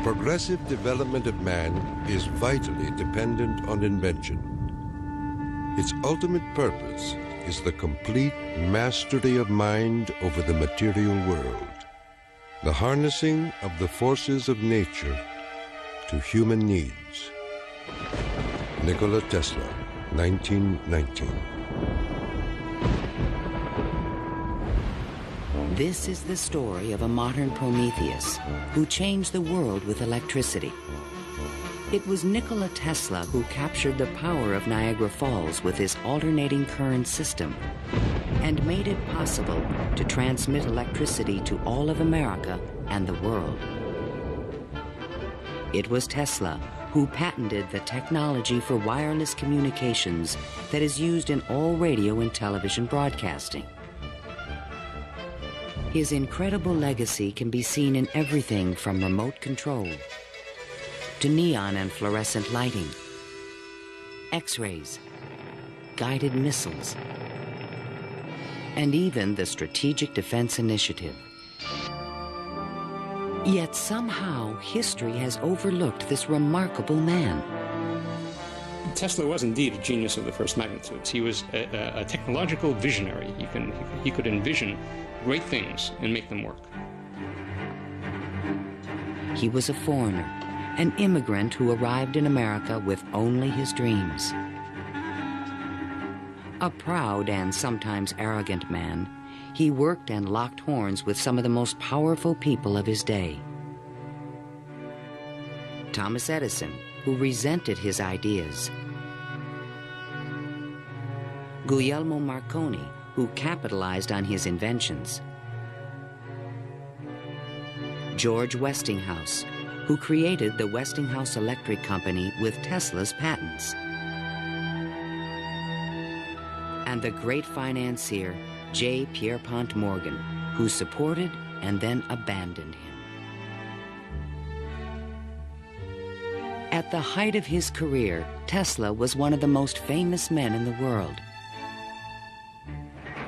progressive development of man is vitally dependent on invention. Its ultimate purpose is the complete mastery of mind over the material world, the harnessing of the forces of nature to human needs. Nikola Tesla, 1919. This is the story of a modern Prometheus who changed the world with electricity. It was Nikola Tesla who captured the power of Niagara Falls with his alternating current system and made it possible to transmit electricity to all of America and the world. It was Tesla who patented the technology for wireless communications that is used in all radio and television broadcasting. His incredible legacy can be seen in everything from remote control to neon and fluorescent lighting, X-rays, guided missiles, and even the Strategic Defense Initiative. Yet somehow history has overlooked this remarkable man. Tesla was indeed a genius of the first magnitude. He was a technological visionary. He could envision great things and make them work. He was a foreigner, an immigrant who arrived in America with only his dreams. A proud and sometimes arrogant man, he worked and locked horns with some of the most powerful people of his day. Thomas Edison, who resented his ideas. Guglielmo Marconi, who capitalized on his inventions. George Westinghouse, who created the Westinghouse Electric Company with Tesla's patents. And the great financier, J. Pierpont Morgan, who supported and then abandoned him. At the height of his career, Tesla was one of the most famous men in the world.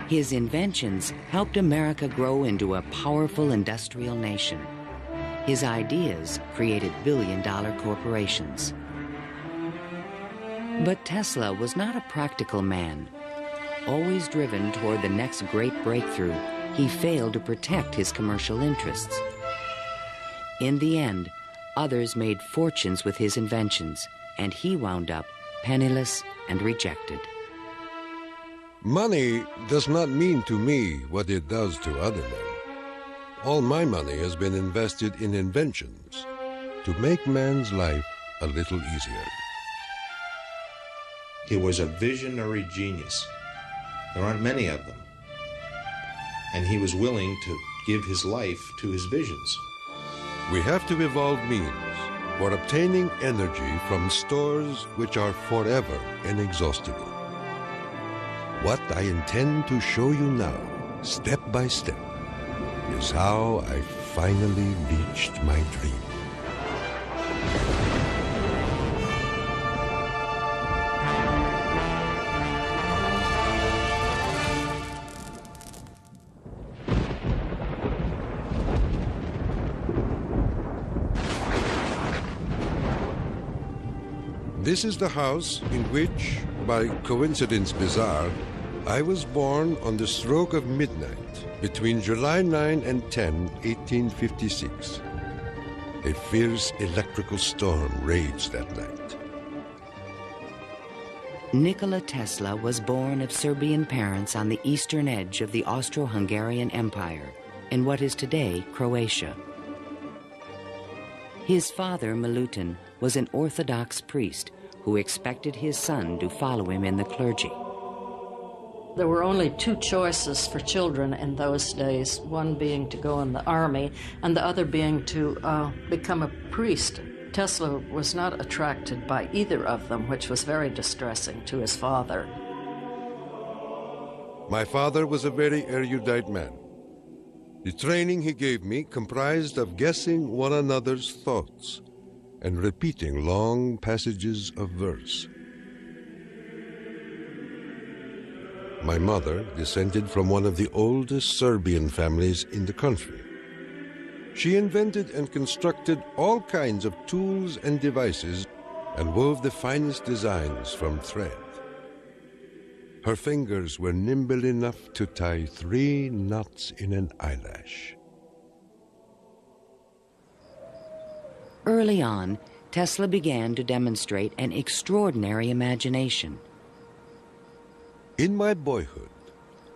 His inventions helped America grow into a powerful industrial nation. His ideas created billion-dollar corporations. But Tesla was not a practical man. Always driven toward the next great breakthrough, he failed to protect his commercial interests. In the end, others made fortunes with his inventions, and he wound up penniless and rejected. Money does not mean to me what it does to other men. All my money has been invested in inventions to make man's life a little easier. He was a visionary genius. There aren't many of them. And he was willing to give his life to his visions. We have to evolve means for obtaining energy from stores which are forever inexhaustible. What I intend to show you now, step by step, is how I finally reached my dream. This is the house in which, by coincidence bizarre, I was born on the stroke of midnight between July 9 and 10, 1856. A fierce electrical storm raged that night. Nikola Tesla was born of Serbian parents on the eastern edge of the Austro-Hungarian Empire, in what is today Croatia. His father, Milutin, was an Orthodox priest who expected his son to follow him in the clergy. There were only two choices for children in those days, one being to go in the army and the other being to become a priest. Tesla was not attracted by either of them, which was very distressing to his father. My father was a very erudite man. The training he gave me comprised of guessing one another's thoughts and repeating long passages of verse. My mother descended from one of the oldest Serbian families in the country. She invented and constructed all kinds of tools and devices and wove the finest designs from thread. Her fingers were nimble enough to tie 3 knots in an eyelash. Early on, Tesla began to demonstrate an extraordinary imagination. In my boyhood,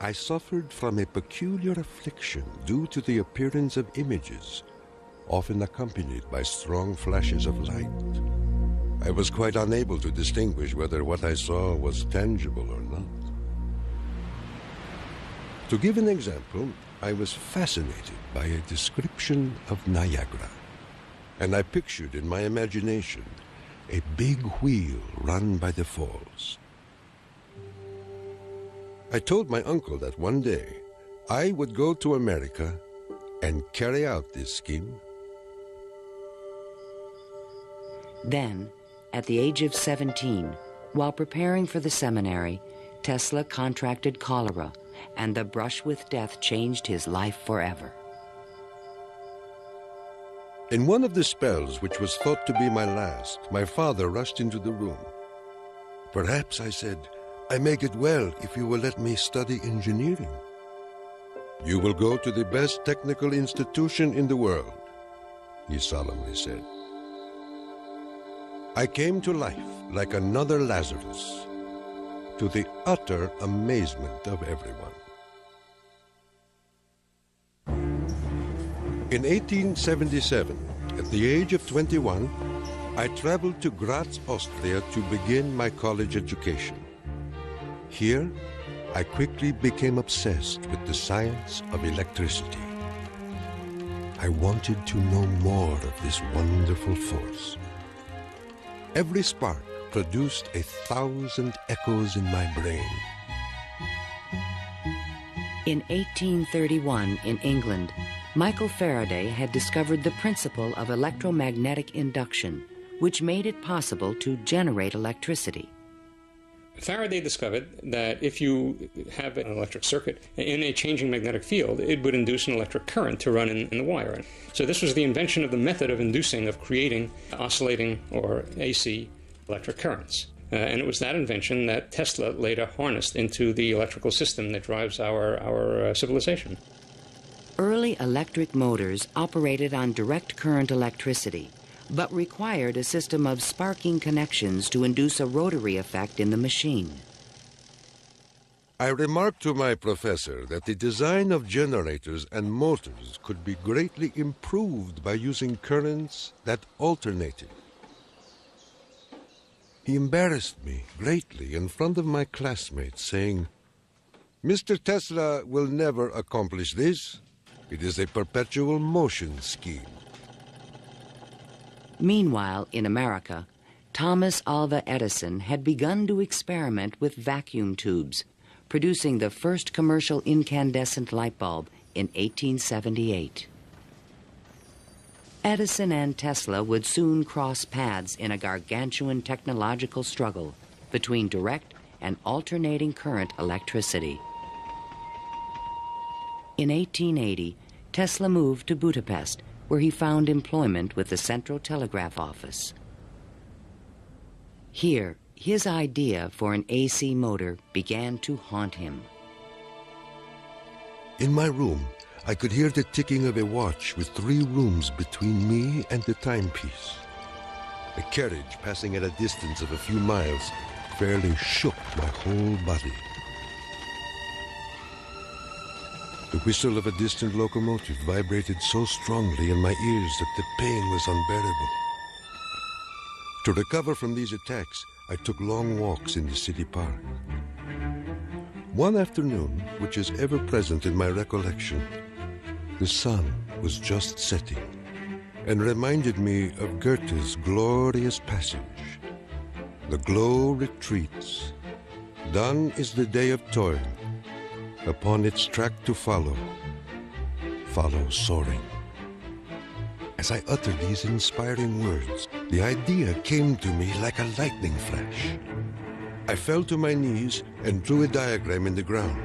I suffered from a peculiar affliction due to the appearance of images, often accompanied by strong flashes of light. I was quite unable to distinguish whether what I saw was tangible or not. To give an example, I was fascinated by a description of Niagara, and I pictured in my imagination a big wheel run by the falls. I told my uncle that one day I would go to America and carry out this scheme. Then, at the age of 17, while preparing for the seminary, Tesla contracted cholera, and the brush with death changed his life forever. In one of the spells, which was thought to be my last, my father rushed into the room. "Perhaps," I said, "I may get well if you will let me study engineering." "You will go to the best technical institution in the world," he solemnly said. I came to life like another Lazarus, to the utter amazement of everyone. In 1877, at the age of 21, I traveled to Graz, Austria to begin my college education. Here, I quickly became obsessed with the science of electricity. I wanted to know more of this wonderful force. Every spark produced 1,000 echoes in my brain. In 1831, in England, Michael Faraday had discovered the principle of electromagnetic induction, which made it possible to generate electricity. Faraday discovered that if you have an electric circuit in a changing magnetic field, it would induce an electric current to run in the wire. So this was the invention of the method of creating oscillating or AC electric currents. And it was that invention that Tesla later harnessed into the electrical system that drives our civilization. Early electric motors operated on direct current electricity, but required a system of sparking connections to induce a rotary effect in the machine. I remarked to my professor that the design of generators and motors could be greatly improved by using currents that alternated. He embarrassed me greatly in front of my classmates, saying, "Mr. Tesla will never accomplish this. It is a perpetual motion scheme." Meanwhile, in America, Thomas Alva Edison had begun to experiment with vacuum tubes, producing the first commercial incandescent light bulb in 1878. Edison and Tesla would soon cross paths in a gargantuan technological struggle between direct and alternating current electricity. In 1880, Tesla moved to Budapest, where he found employment with the Central Telegraph Office. Here, his idea for an AC motor began to haunt him. In my room, I could hear the ticking of a watch with 3 rooms between me and the timepiece. A carriage passing at a distance of a few miles fairly shook my whole body. The whistle of a distant locomotive vibrated so strongly in my ears that the pain was unbearable. To recover from these attacks, I took long walks in the city park. One afternoon, which is ever present in my recollection, the sun was just setting and reminded me of Goethe's glorious passage. The glow retreats. Done is the day of toil. Upon its track to follow soaring. As I uttered these inspiring words, the idea came to me like a lightning flash. I fell to my knees and drew a diagram in the ground.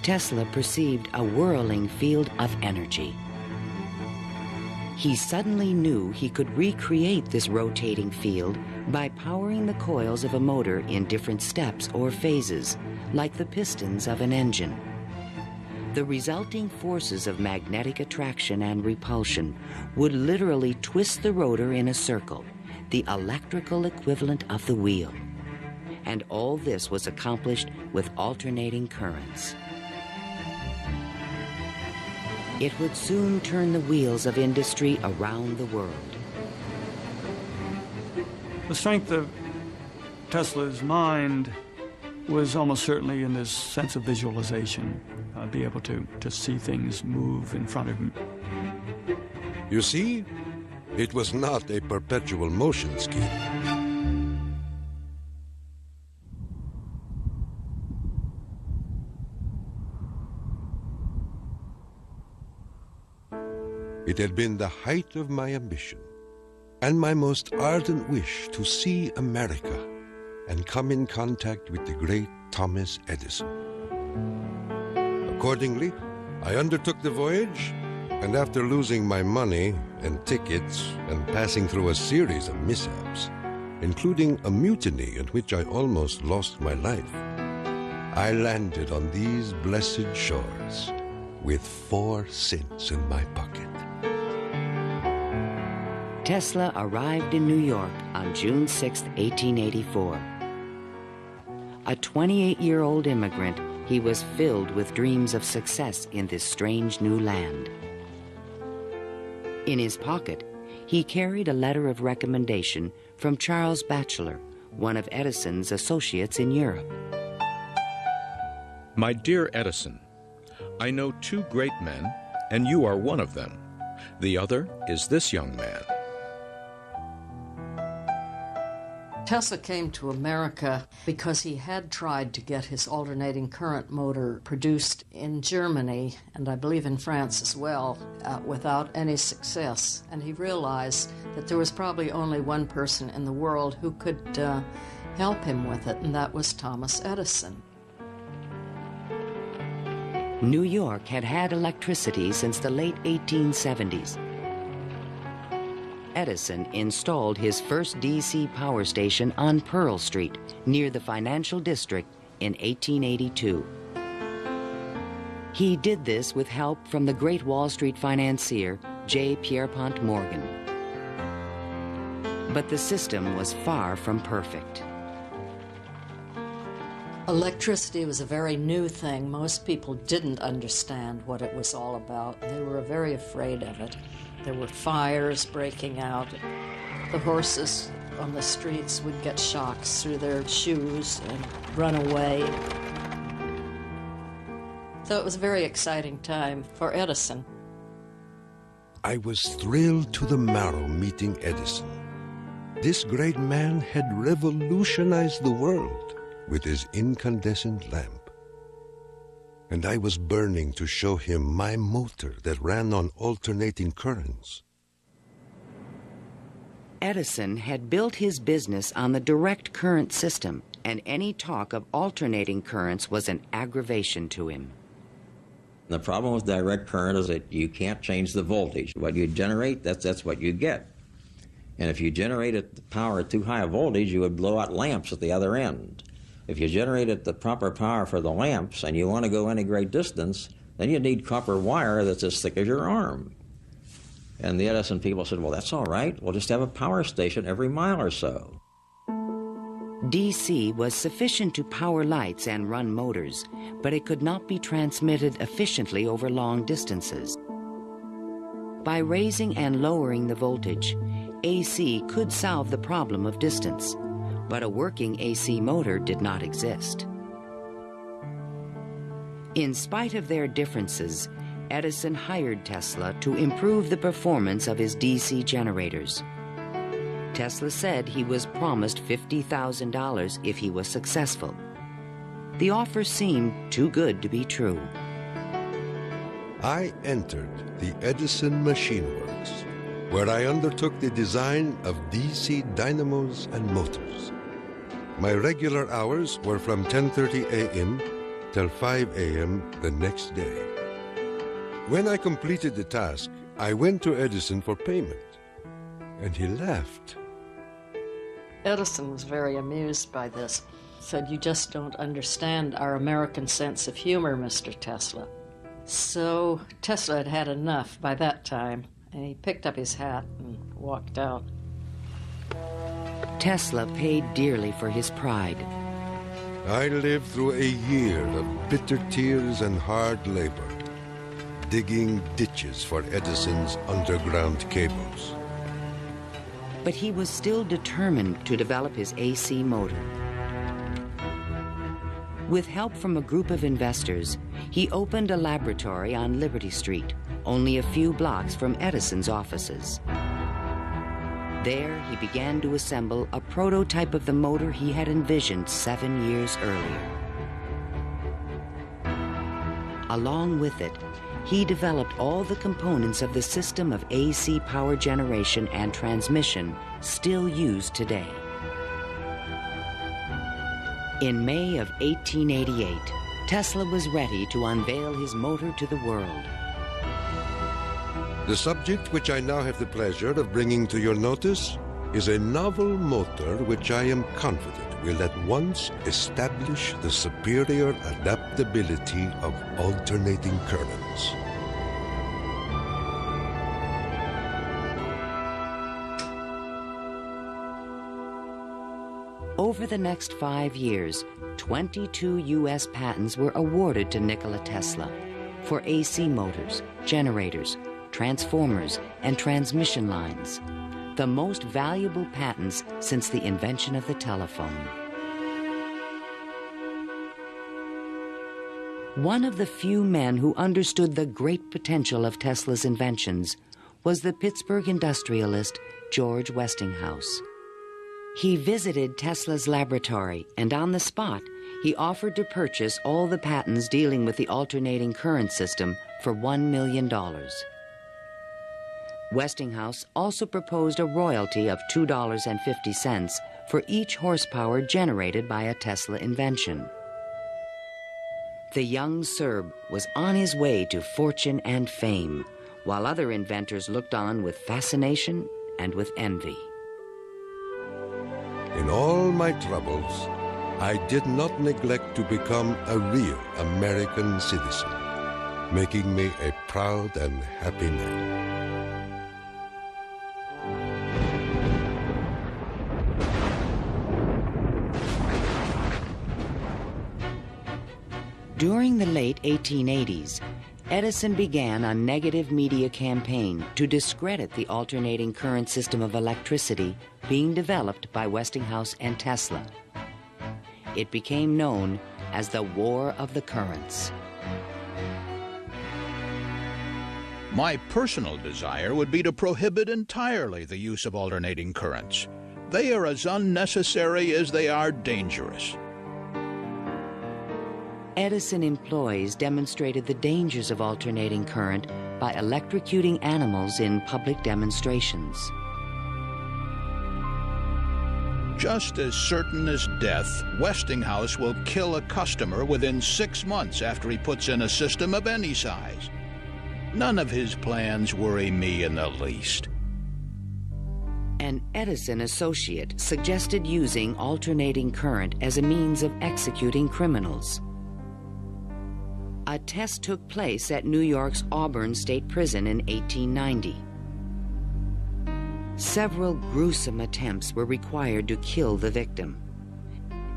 Tesla perceived a whirling field of energy. He suddenly knew he could recreate this rotating field by powering the coils of a motor in different steps or phases, like the pistons of an engine. The resulting forces of magnetic attraction and repulsion would literally twist the rotor in a circle, the electrical equivalent of the wheel. And all this was accomplished with alternating currents. It would soon turn the wheels of industry around the world. The strength of Tesla's mind was almost certainly in this sense of visualization, be able to see things move in front of him. You see, it was not a perpetual motion scheme. It had been the height of my ambition and my most ardent wish to see America and come in contact with the great Thomas Edison. Accordingly, I undertook the voyage, and after losing my money and tickets and passing through a series of mishaps, including a mutiny in which I almost lost my life, I landed on these blessed shores with 4 cents in my pocket. Tesla arrived in New York on June 6, 1884. A 28-year-old immigrant, he was filled with dreams of success in this strange new land. In his pocket, he carried a letter of recommendation from Charles Batchelor, one of Edison's associates in Europe. My dear Edison, I know 2 great men, and you are one of them. The other is this young man. Tesla came to America because he had tried to get his alternating current motor produced in Germany, and I believe in France as well, without any success. And he realized that there was probably only one person in the world who could help him with it, and that was Thomas Edison. New York had had electricity since the late 1870s. Edison installed his first DC power station on Pearl Street, near the financial district, in 1882. He did this with help from the great Wall Street financier, J. Pierpont Morgan. But the system was far from perfect. Electricity was a very new thing. Most people didn't understand what it was all about. They were very afraid of it. There were fires breaking out. The horses on the streets would get shocks through their shoes and run away. So it was a very exciting time for Edison. I was thrilled to the marrow meeting Edison. This great man had revolutionized the world with his incandescent lamp. And I was burning to show him my motor that ran on alternating currents. Edison had built his business on the direct current system, and any talk of alternating currents was an aggravation to him. The problem with direct current is that you can't change the voltage. What you generate, that's what you get. And if you generated the power at too high a voltage, you would blow out lamps at the other end. If you generated the proper power for the lamps and you want to go any great distance, then you need copper wire that's as thick as your arm. And the Edison people said, well, that's all right. We'll just have a power station every mile or so. DC was sufficient to power lights and run motors, but it could not be transmitted efficiently over long distances. By raising and lowering the voltage, AC could solve the problem of distance, but a working AC motor did not exist. In spite of their differences, Edison hired Tesla to improve the performance of his DC generators. Tesla said he was promised $50,000 if he was successful. The offer seemed too good to be true. I entered the Edison Machine Works, where I undertook the design of DC dynamos and motors. My regular hours were from 10:30 a.m. till 5 a.m. the next day. When I completed the task, I went to Edison for payment, and he laughed. Edison was very amused by this. Said, "You just don't understand our American sense of humor, Mr. Tesla." So Tesla had had enough by that time, and he picked up his hat and walked out. Tesla paid dearly for his pride. I lived through a year of bitter tears and hard labor, digging ditches for Edison's underground cables. But he was still determined to develop his AC motor. With help from a group of investors, he opened a laboratory on Liberty Street, only a few blocks from Edison's offices. There, he began to assemble a prototype of the motor he had envisioned 7 years earlier. Along with it, he developed all the components of the system of AC power generation and transmission still used today. In May of 1888, Tesla was ready to unveil his motor to the world. The subject which I now have the pleasure of bringing to your notice is a novel motor which I am confident will at once establish the superior adaptability of alternating currents. Over the next 5 years, 22 U.S. patents were awarded to Nikola Tesla for AC motors, generators, transformers, and transmission lines, the most valuable patents since the invention of the telephone. One of the few men who understood the great potential of Tesla's inventions was the Pittsburgh industrialist George Westinghouse. He visited Tesla's laboratory, and on the spot, he offered to purchase all the patents dealing with the alternating current system for $1 million. Westinghouse also proposed a royalty of $2.50 for each horsepower generated by a Tesla invention. The young Serb was on his way to fortune and fame, while other inventors looked on with fascination and with envy. In all my troubles, I did not neglect to become a real American citizen, making me a proud and happy man. During the late 1880s, Edison began a negative media campaign to discredit the alternating current system of electricity being developed by Westinghouse and Tesla. It became known as the War of the Currents. My personal desire would be to prohibit entirely the use of alternating currents. They are as unnecessary as they are dangerous. Edison employees demonstrated the dangers of alternating current by electrocuting animals in public demonstrations. Just as certain as death, Westinghouse will kill a customer within 6 months after he puts in a system of any size. None of his plans worry me in the least. An Edison associate suggested using alternating current as a means of executing criminals. A test took place at New York's Auburn State Prison in 1890. Several gruesome attempts were required to kill the victim.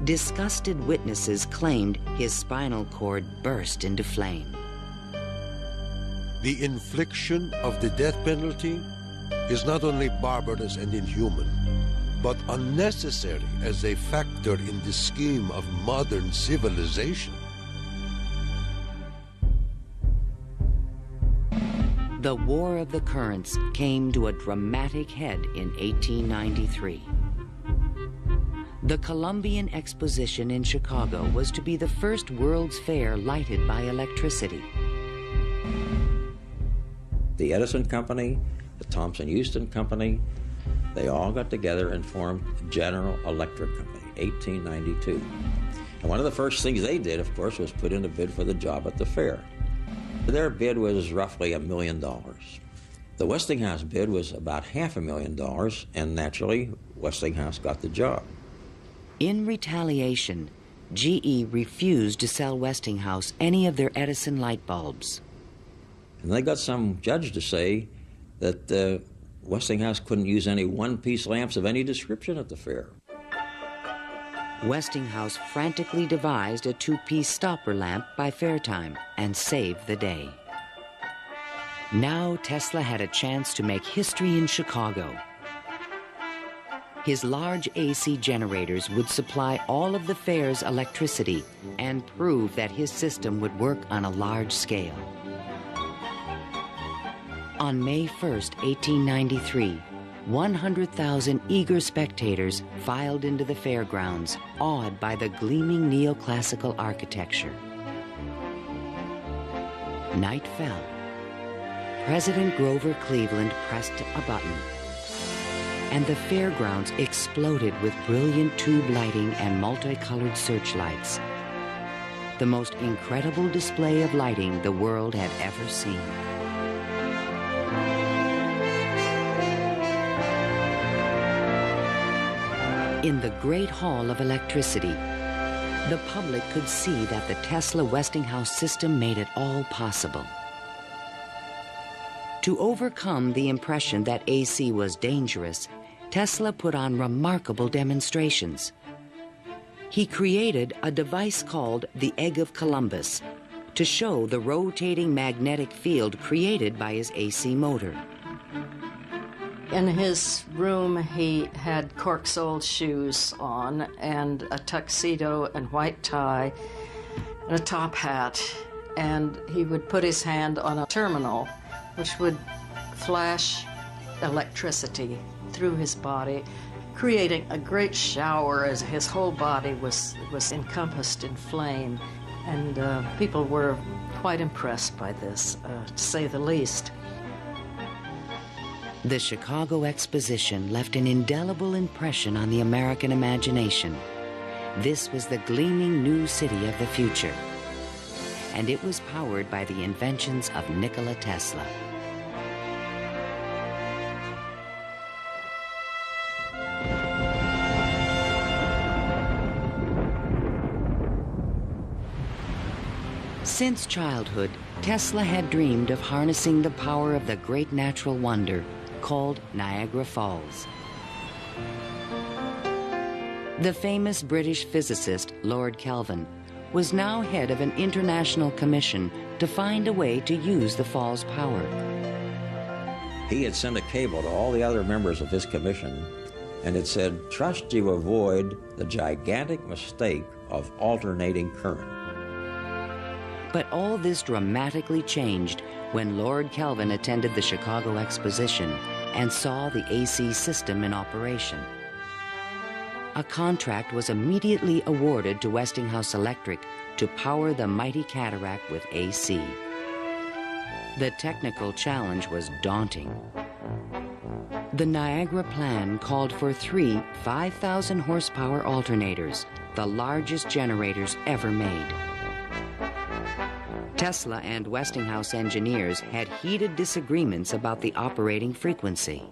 Disgusted witnesses claimed his spinal cord burst into flame. The infliction of the death penalty is not only barbarous and inhuman, but unnecessary as a factor in the scheme of modern civilization. The War of the Currents came to a dramatic head in 1893. The Columbian Exposition in Chicago was to be the first World's Fair lighted by electricity. The Edison Company, the Thomson-Houston Company, they all got together and formed General Electric Company, 1892. And one of the first things they did, of course, was put in a bid for the job at the fair. Their bid was roughly $1 million. The Westinghouse bid was about $500,000, and naturally, Westinghouse got the job. In retaliation, GE refused to sell Westinghouse any of their Edison light bulbs. And they got some judge to say that Westinghouse couldn't use any one-piece lamps of any description at the fair. Westinghouse frantically devised a two-piece stopper lamp by fair time and saved the day. Now Tesla had a chance to make history in Chicago. His large AC generators would supply all of the fair's electricity and prove that his system would work on a large scale. On May 1st, 1893, 100,000 eager spectators filed into the fairgrounds, awed by the gleaming neoclassical architecture. Night fell. President Grover Cleveland pressed a button, and the fairgrounds exploded with brilliant tube lighting and multicolored searchlights. The most incredible display of lighting the world had ever seen. In the Great Hall of Electricity, the public could see that the Tesla Westinghouse system made it all possible. To overcome the impression that AC was dangerous, Tesla put on remarkable demonstrations. He created a device called the Egg of Columbus to show the rotating magnetic field created by his AC motor. In his room, he had cork-soled shoes on and a tuxedo and white tie and a top hat, and he would put his hand on a terminal which would flash electricity through his body, creating a great shower as his whole body was encompassed in flame. And people were quite impressed by this, to say the least. The Chicago Exposition left an indelible impression on the American imagination. This was the gleaming new city of the future, and it was powered by the inventions of Nikola Tesla. Since childhood, Tesla had dreamed of harnessing the power of the great natural wonder called Niagara Falls. The famous British physicist Lord Kelvin was now head of an international commission to find a way to use the fall's power. He had sent a cable to all the other members of his commission, and it said, "Trust you avoid the gigantic mistake of alternating current." But all this dramatically changed when Lord Kelvin attended the Chicago Exposition and saw the AC system in operation. A contract was immediately awarded to Westinghouse Electric to power the mighty cataract with AC. The technical challenge was daunting. The Niagara plan called for 3 5,000 horsepower alternators, the largest generators ever made. Tesla and Westinghouse engineers had heated disagreements about the operating frequency.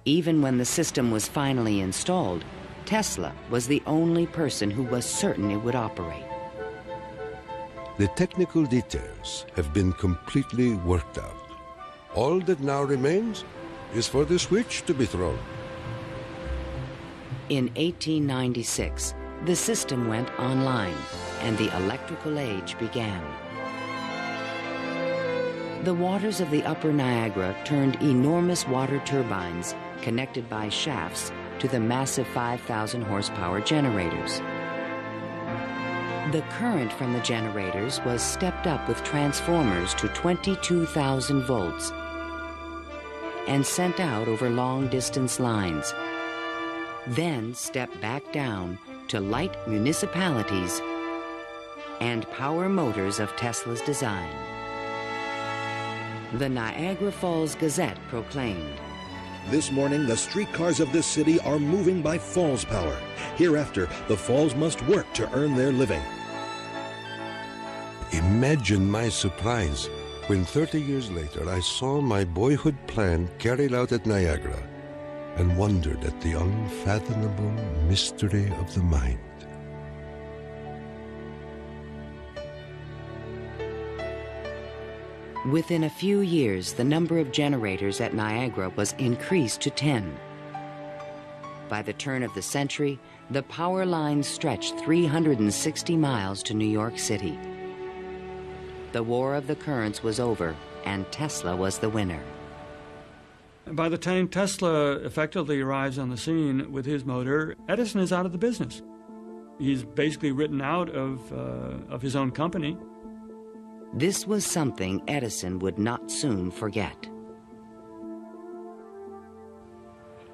Even when the system was finally installed, Tesla was the only person who was certain it would operate. The technical details have been completely worked out. All that now remains is for the switch to be thrown. In 1896, the system went online and the electrical age began. The waters of the upper Niagara turned enormous water turbines connected by shafts to the massive 5,000 horsepower generators. The current from the generators was stepped up with transformers to 22,000 volts and sent out over long-distance lines, then stepped back down to light municipalities and power motors of Tesla's design. The Niagara Falls Gazette proclaimed, This morning, the streetcars of this city are moving by Falls power. Hereafter, the Falls must work to earn their living. Imagine my surprise when 30 years later I saw my boyhood plan carried out at Niagara and wondered at the unfathomable mystery of the mind. Within a few years, the number of generators at Niagara was increased to 10. By the turn of the century, the power lines stretched 360 miles to New York City. The War of the Currents was over, and Tesla was the winner. By the time Tesla effectively arrives on the scene with his motor, Edison is out of the business. He's basically written out of his own company. This was something Edison would not soon forget.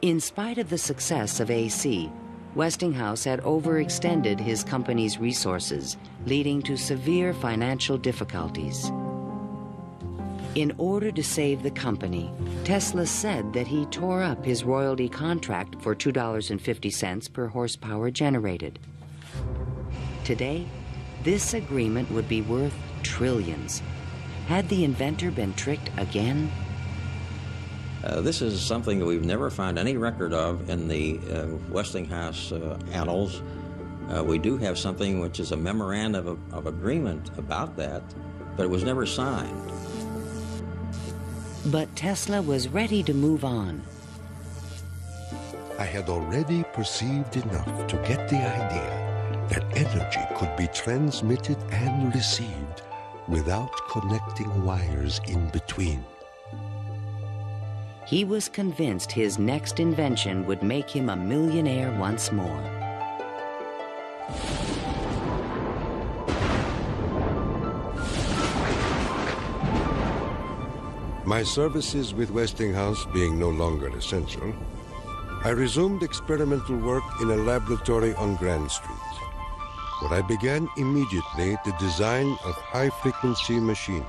In spite of the success of AC, Westinghouse had overextended his company's resources, leading to severe financial difficulties. In order to save the company, Tesla said that he tore up his royalty contract for $2.50 per horsepower generated. Today, this agreement would be worth trillions. Had the inventor been tricked again? This is something that we've never found any record of in the Westinghouse annals. We do have something which is a memorandum of agreement about that, but it was never signed. But Tesla was ready to move on. I had already perceived enough to get the idea that energy could be transmitted and received without connecting wires in between. He was convinced his next invention would make him a millionaire once more. My services with Westinghouse being no longer essential, I resumed experimental work in a laboratory on Grand Street, where I began immediately the design of high-frequency machines.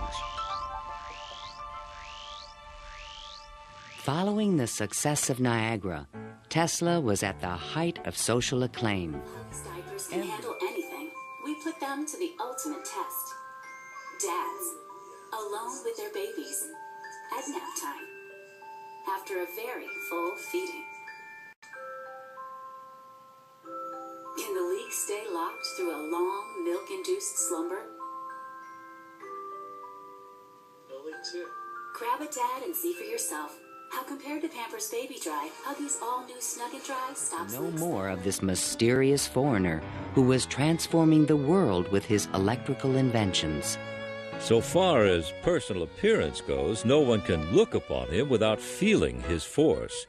Following the success of Niagara, Tesla was at the height of social acclaim. Diapers can handle anything. We put them to the ultimate test. Dads, alone with their babies, at nap time, after a very full feeding. Can the leak stay locked through a long, milk-induced slumber? Grab a dad and see for yourself. How compared to Pampers Baby Dry, Huggies all-new Snug & Dry stops No leaks. more of this mysterious foreigner who was transforming the world with his electrical inventions. So far as personal appearance goes, no one can look upon him without feeling his force.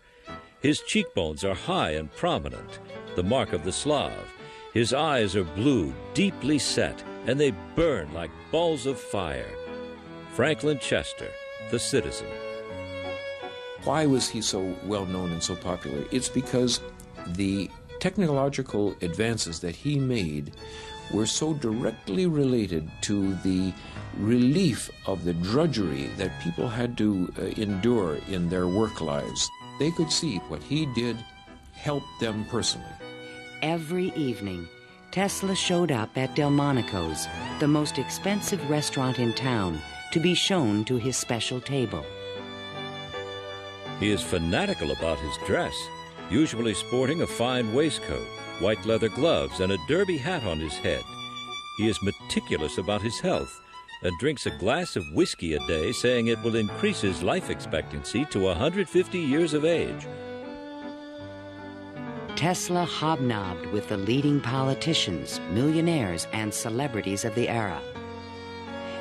His cheekbones are high and prominent, the mark of the Slav. His eyes are blue, deeply set, and they burn like balls of fire. Franklin Chester, the Citizen. Why was he so well known and so popular? It's because the technological advances that he made were so directly related to the relief of the drudgery that people had to endure in their work lives. They could see what he did helped them personally. Every evening, Tesla showed up at Delmonico's, the most expensive restaurant in town, to be shown to his special table. He is fanatical about his dress, usually sporting a fine waistcoat, white leather gloves, and a derby hat on his head. He is meticulous about his health and drinks a glass of whiskey a day, saying it will increase his life expectancy to 150 years of age. Tesla hobnobbed with the leading politicians, millionaires, and celebrities of the era.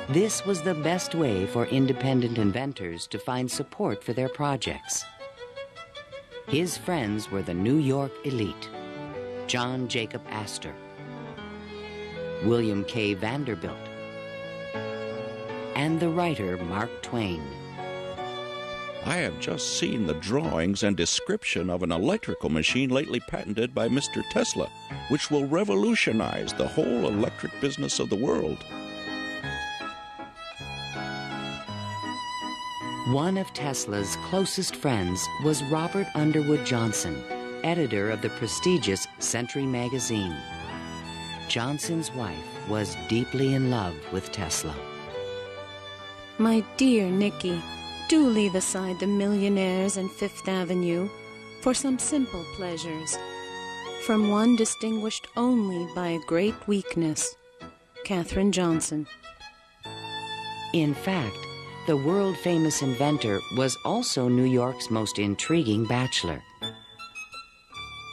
This was the best way for independent inventors to find support for their projects. His friends were the New York elite: John Jacob Astor, William K. Vanderbilt, and the writer Mark Twain. I have just seen the drawings and description of an electrical machine lately patented by Mr. Tesla, which will revolutionize the whole electric business of the world. One of Tesla's closest friends was Robert Underwood Johnson, editor of the prestigious Century magazine. Johnson's wife was deeply in love with Tesla. My dear Nicky, do leave aside the millionaires and Fifth Avenue for some simple pleasures. From one distinguished only by a great weakness, Katherine Johnson. In fact, the world-famous inventor was also New York's most intriguing bachelor.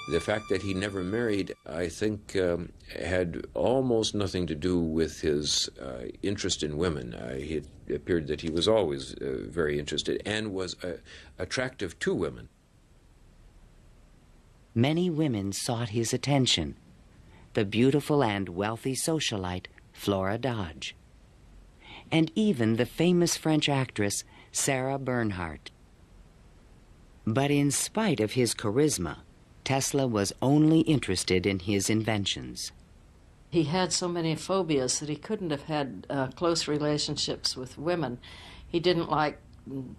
The fact that he never married, I think, had almost nothing to do with his interest in women. It appeared that he was always very interested and was attractive to women. Many women sought his attention. The beautiful and wealthy socialite Flora Dodge, and even the famous French actress Sarah Bernhardt. But in spite of his charisma, Tesla was only interested in his inventions. He had so many phobias that he couldn't have had close relationships with women. He didn't like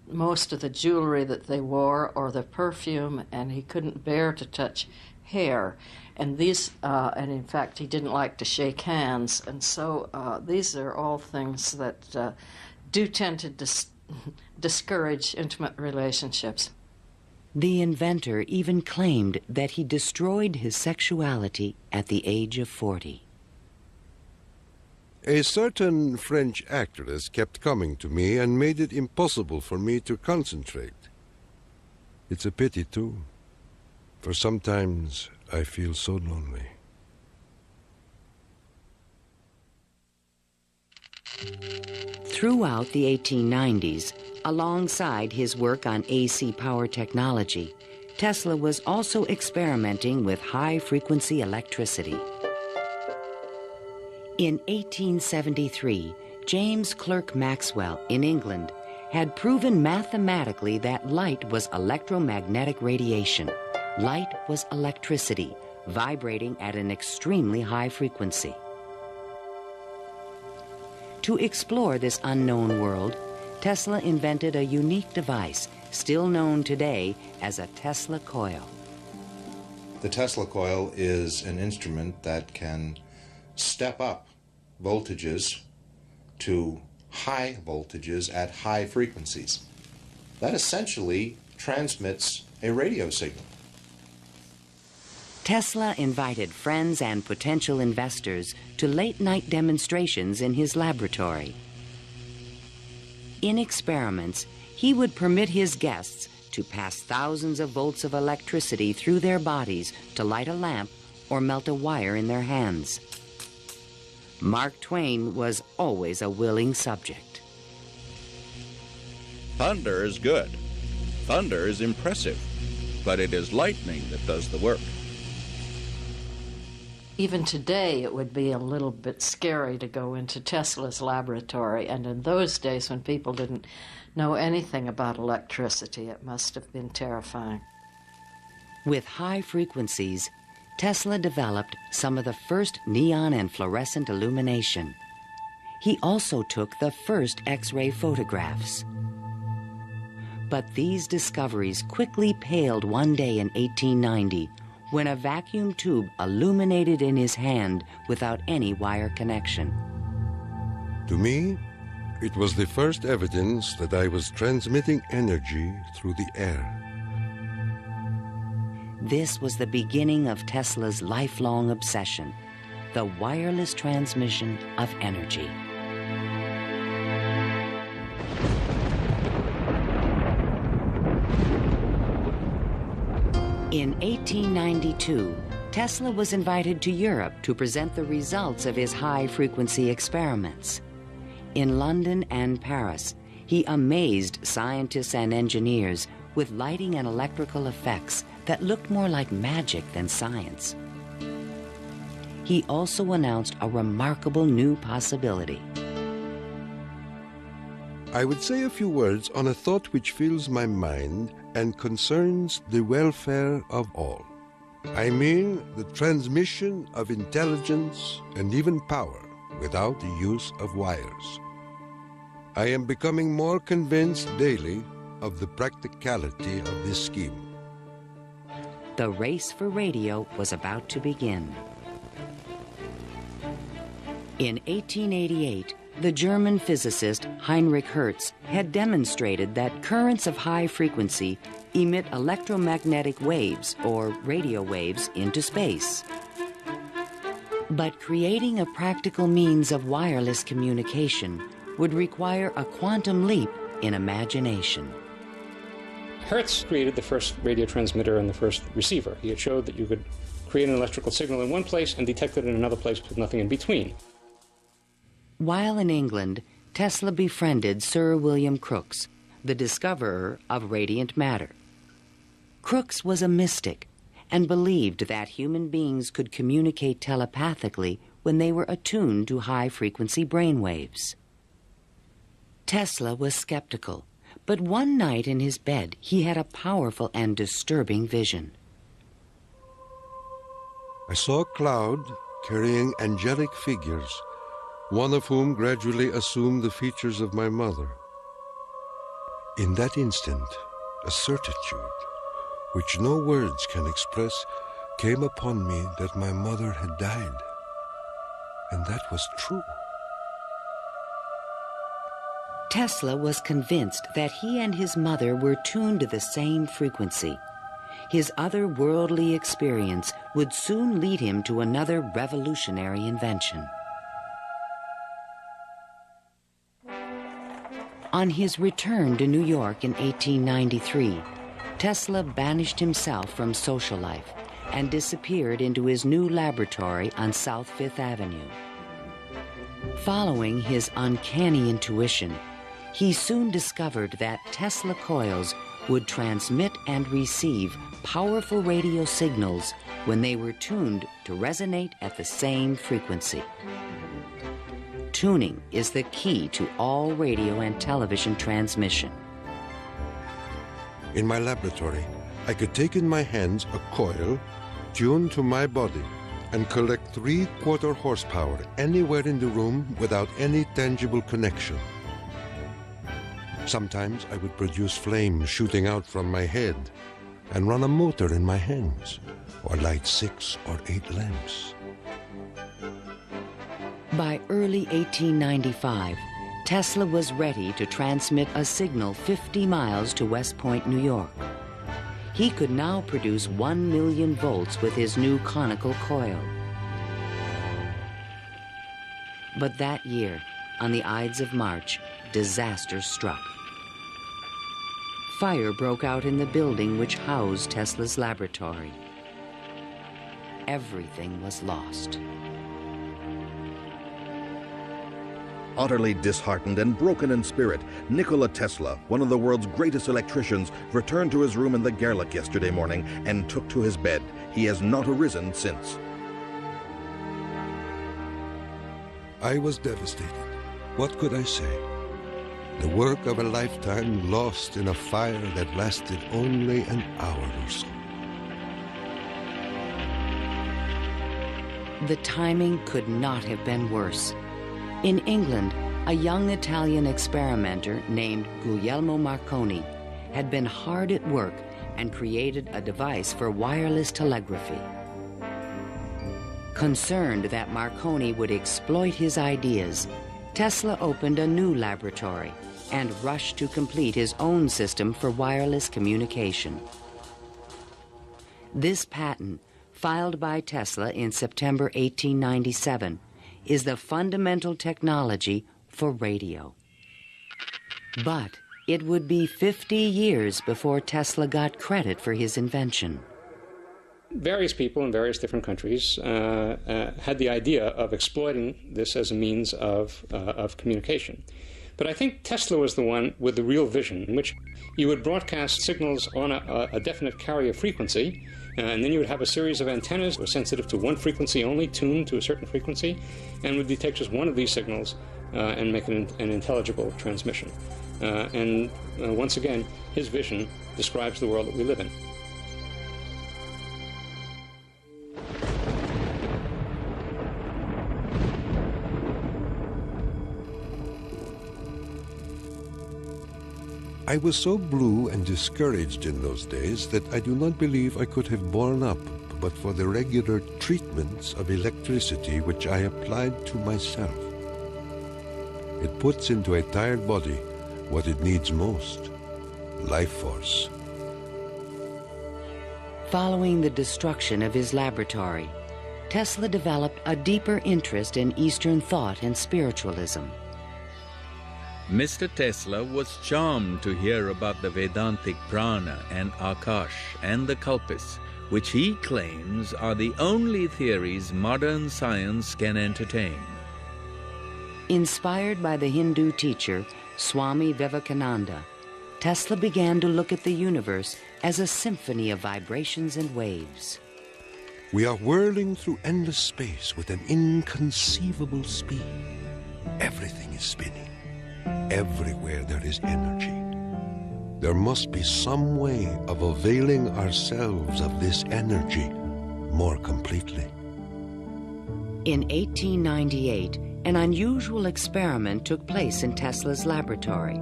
most of the jewelry that they wore or the perfume, and he couldn't bear to touch hair. And and in fact, he didn't like to shake hands. And so these are all things that do tend to discourage intimate relationships. The inventor even claimed that he destroyed his sexuality at the age of 40. A certain French actress kept coming to me and made it impossible for me to concentrate. It's a pity, too, for sometimes I feel so lonely. Throughout the 1890s, alongside his work on AC power technology, Tesla was also experimenting with high-frequency electricity. In 1873, James Clerk Maxwell in England had proven mathematically that light was electromagnetic radiation. Light was electricity, vibrating at an extremely high frequency. To explore this unknown world, Tesla invented a unique device, still known today as a Tesla coil. The Tesla coil is an instrument that can step up voltages to high voltages at high frequencies. That essentially transmits a radio signal. Tesla invited friends and potential investors to late-night demonstrations in his laboratory. In experiments, he would permit his guests to pass thousands of volts of electricity through their bodies to light a lamp or melt a wire in their hands. Mark Twain was always a willing subject. Thunder is good. Thunder is impressive. But it is lightning that does the work. Even today, it would be a little bit scary to go into Tesla's laboratory, and in those days when people didn't know anything about electricity, it must have been terrifying. With high frequencies, Tesla developed some of the first neon and fluorescent illumination. He also took the first X-ray photographs. But these discoveries quickly paled one day in 1890 when a vacuum tube illuminated in his hand without any wire connection. To me, it was the first evidence that I was transmitting energy through the air. This was the beginning of Tesla's lifelong obsession, the wireless transmission of energy. In 1892, Tesla was invited to Europe to present the results of his high-frequency experiments. In London and Paris, he amazed scientists and engineers with lighting and electrical effects that looked more like magic than science. He also announced a remarkable new possibility. I would say a few words on a thought which fills my mind and concerns the welfare of all. I mean the transmission of intelligence and even power without the use of wires. I am becoming more convinced daily of the practicality of this scheme. The race for radio was about to begin. In 1888, the German physicist Heinrich Hertz had demonstrated that currents of high frequency emit electromagnetic waves, or radio waves, into space. But creating a practical means of wireless communication would require a quantum leap in imagination. Hertz created the first radio transmitter and the first receiver. He had showed that you could create an electrical signal in one place and detect it in another place with nothing in between. While in England, Tesla befriended Sir William Crookes, the discoverer of radiant matter. Crookes was a mystic and believed that human beings could communicate telepathically when they were attuned to high-frequency brainwaves. Tesla was skeptical, but one night in his bed he had a powerful and disturbing vision. I saw a cloud carrying angelic figures, one of whom gradually assumed the features of my mother. In that instant, a certitude, which no words can express, came upon me that my mother had died. And that was true. Tesla was convinced that he and his mother were tuned to the same frequency. His otherworldly experience would soon lead him to another revolutionary invention. On his return to New York in 1893, Tesla banished himself from social life and disappeared into his new laboratory on South Fifth Avenue. Following his uncanny intuition, he soon discovered that Tesla coils would transmit and receive powerful radio signals when they were tuned to resonate at the same frequency. Tuning is the key to all radio and television transmission. In my laboratory, I could take in my hands a coil tuned to my body and collect 3/4 horsepower anywhere in the room without any tangible connection. Sometimes I would produce flames shooting out from my head and run a motor in my hands, or light 6 or 8 lamps. By early 1895, Tesla was ready to transmit a signal 50 miles to West Point, New York. He could now produce 1 million volts with his new conical coil. But that year, on the Ides of March, disaster struck. Fire broke out in the building which housed Tesla's laboratory. Everything was lost. Utterly disheartened and broken in spirit, Nikola Tesla, one of the world's greatest electricians, returned to his room in the Gerlach yesterday morning and took to his bed. He has not arisen since. I was devastated. What could I say? The work of a lifetime lost in a fire that lasted only an hour or so. The timing could not have been worse. In England, a young Italian experimenter named Guglielmo Marconi had been hard at work and created a device for wireless telegraphy. Concerned that Marconi would exploit his ideas, Tesla opened a new laboratory and rushed to complete his own system for wireless communication. This patent, filed by Tesla in September 1897, is the fundamental technology for radio. But it would be 50 years before Tesla got credit for his invention. Various people in various different countries had the idea of exploiting this as a means of communication. But I think Tesla was the one with the real vision, in which you would broadcast signals on a definite carrier frequency, and then you would have a series of antennas that were sensitive to one frequency only, tuned to a certain frequency, and would detect just one of these signals and make it an intelligible transmission. Once again, his vision describes the world that we live in. I was so blue and discouraged in those days that I do not believe I could have borne up but for the regular treatments of electricity which I applied to myself. It puts into a tired body what it needs most, life force. Following the destruction of his laboratory, Tesla developed a deeper interest in Eastern thought and spiritualism. Mr. Tesla was charmed to hear about the Vedantic prana and Akash and the Kalpis, which he claims are the only theories modern science can entertain. Inspired by the Hindu teacher Swami Vivekananda, Tesla began to look at the universe as a symphony of vibrations and waves. We are whirling through endless space with an inconceivable speed. Everything is spinning. Everywhere there is energy. There must be some way of availing ourselves of this energy more completely. In 1898, an unusual experiment took place in Tesla's laboratory.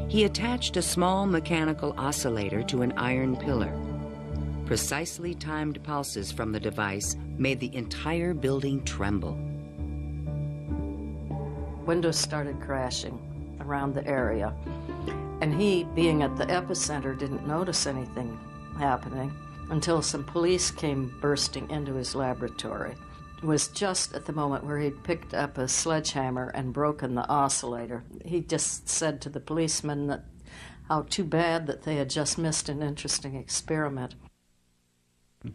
He attached a small mechanical oscillator to an iron pillar. Precisely timed pulses from the device made the entire building tremble. Windows started crashing around the area, and he, being at the epicenter, didn't notice anything happening until some police came bursting into his laboratory. It was just at the moment where he'd picked up a sledgehammer and broken the oscillator. He just said to the policemen that how too bad that they had just missed an interesting experiment.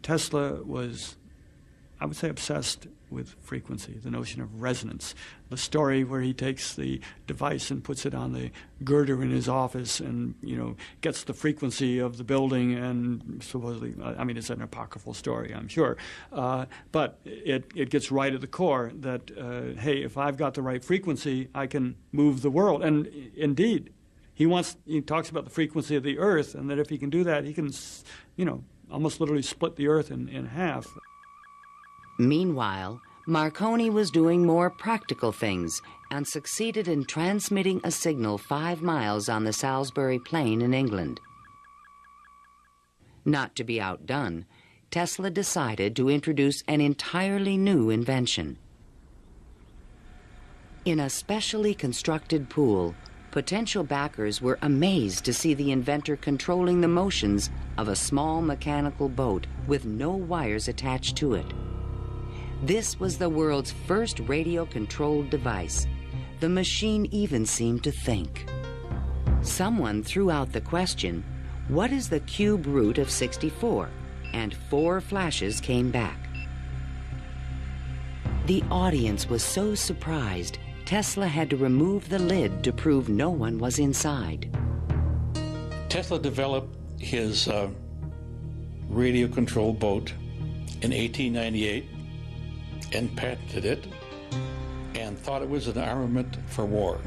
Tesla was, I would say, obsessed with frequency, the notion of resonance. The story where he takes the device and puts it on the girder in his office and, gets the frequency of the building and supposedly, it's an apocryphal story, I'm sure, but it gets right at the core that, hey, if I've got the right frequency, I can move the world. And indeed, he talks about the frequency of the earth, and that if he can do that, he can, almost literally split the earth in half. Meanwhile, Marconi was doing more practical things and succeeded in transmitting a signal 5 miles on the Salisbury Plain in England. Not to be outdone, Tesla decided to introduce an entirely new invention. In a specially constructed pool, potential backers were amazed to see the inventor controlling the motions of a small mechanical boat with no wires attached to it. This was the world's first radio-controlled device. The machine even seemed to think. Someone threw out the question, what is the cube root of 64? And 4 flashes came back. The audience was so surprised, Tesla had to remove the lid to prove no one was inside. Tesla developed his radio-controlled boat in 1898 and patented it and thought it was an armament for war.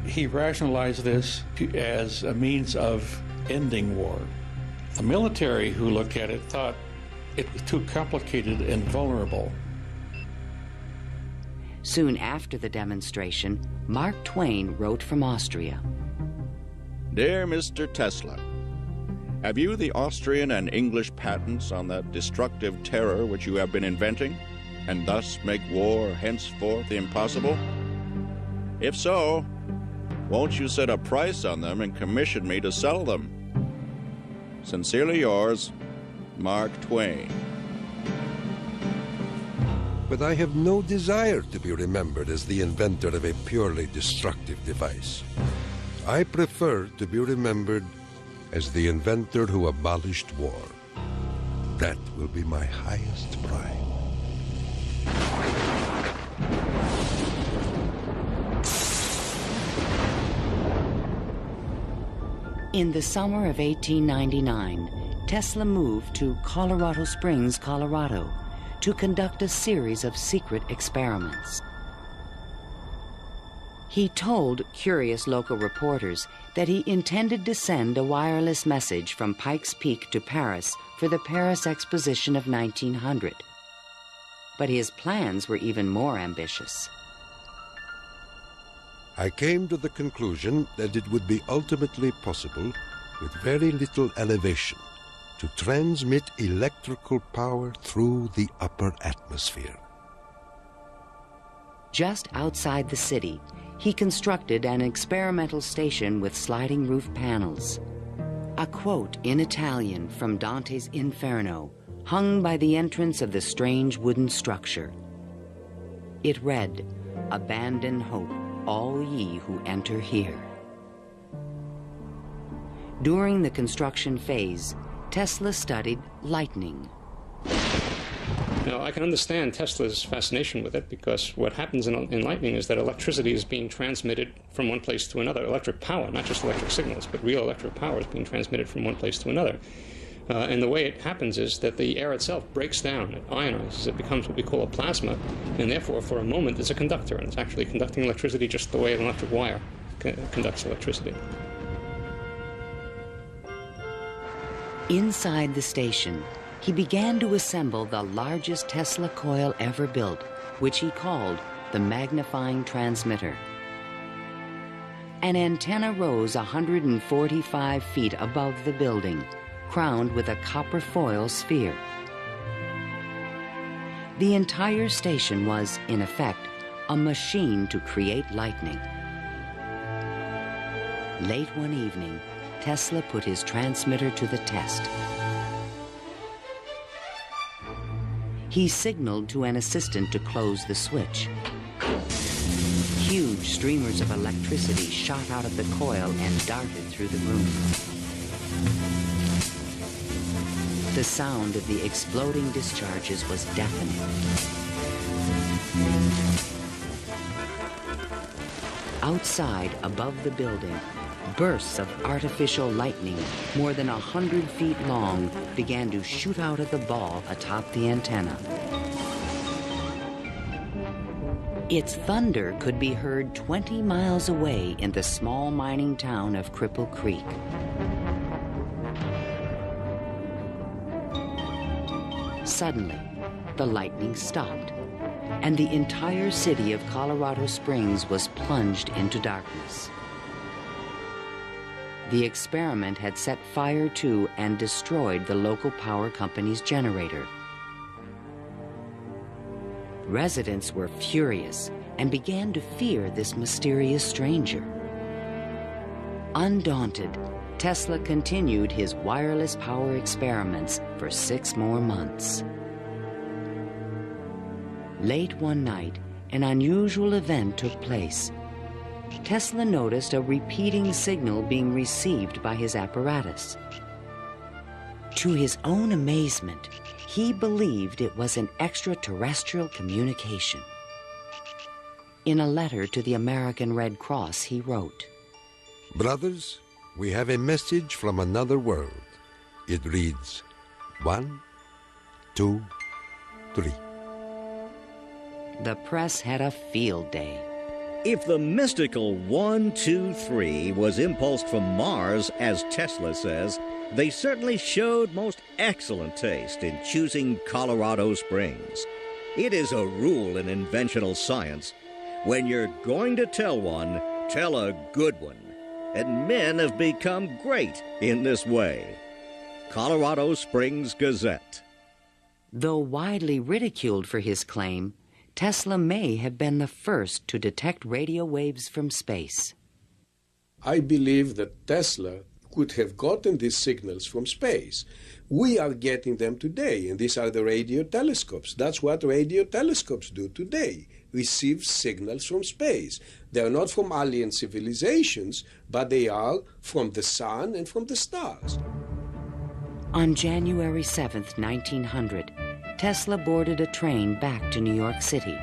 He rationalized this as a means of ending war. The military who looked at it thought it was too complicated and vulnerable. Soon after the demonstration, Mark Twain wrote from Austria. Dear Mr. Tesla, have you the Austrian and English patents on that destructive terror which you have been inventing, and thus make war henceforth impossible? If so, won't you set a price on them and commission me to sell them? Sincerely yours, Mark Twain. But I have no desire to be remembered as the inventor of a purely destructive device. I prefer to be remembered as the inventor who abolished war. That will be my highest pride. In the summer of 1899, Tesla moved to Colorado Springs, Colorado, to conduct a series of secret experiments. He told curious local reporters that he intended to send a wireless message from Pikes Peak to Paris for the Paris Exposition of 1900. But his plans were even more ambitious. I came to the conclusion that it would be ultimately possible, with very little elevation, to transmit electrical power through the upper atmosphere. Just outside the city, he constructed an experimental station with sliding roof panels. A quote in Italian from Dante's Inferno hung by the entrance of the strange wooden structure. It read, "Abandon hope, all ye who enter here." During the construction phase, Tesla studied lightning. Now, I can understand Tesla's fascination with it, because what happens in lightning is that electricity is being transmitted from one place to another. Electric power, not just electric signals, but real electric power is being transmitted from one place to another. And the way it happens is that the air itself breaks down, it ionizes, it becomes what we call a plasma, and therefore, for a moment, it's a conductor, and it's actually conducting electricity just the way an electric wire conducts electricity. Inside the station, he began to assemble the largest Tesla coil ever built, which he called the magnifying transmitter. An antenna rose 145 feet above the building, crowned with a copper foil sphere. The entire station was, in effect, a machine to create lightning. Late one evening, Tesla put his transmitter to the test. He signaled to an assistant to close the switch. Huge streamers of electricity shot out of the coil and darted through the room. The sound of the exploding discharges was deafening. Outside, above the building, bursts of artificial lightning, more than 100 feet long, began to shoot out of the ball atop the antenna. Its thunder could be heard 20 miles away in the small mining town of Cripple Creek. Suddenly, the lightning stopped, and the entire city of Colorado Springs was plunged into darkness. The experiment had set fire to and destroyed the local power company's generator. Residents were furious and began to fear this mysterious stranger. Undaunted, Tesla continued his wireless power experiments for 6 more months. Late one night, an unusual event took place. Tesla noticed a repeating signal being received by his apparatus. To his own amazement, he believed it was an extraterrestrial communication. In a letter to the American Red Cross, he wrote, "Brothers, we have a message from another world. It reads, 1, 2, 3. The press had a field day. If the mystical 1, 2, 3 was impulsed from Mars, as Tesla says, they certainly showed most excellent taste in choosing Colorado Springs. It is a rule in inventional science. When you're going to tell one, tell a good one. And men have become great in this way. Colorado Springs Gazette. Though widely ridiculed for his claim, Tesla may have been the first to detect radio waves from space. I believe that Tesla could have gotten these signals from space. We are getting them today, and these are the radio telescopes. That's what radio telescopes do today, receive signals from space. They are not from alien civilizations, but they are from the sun and from the stars. On January 7th, 1900, Tesla boarded a train back to New York City.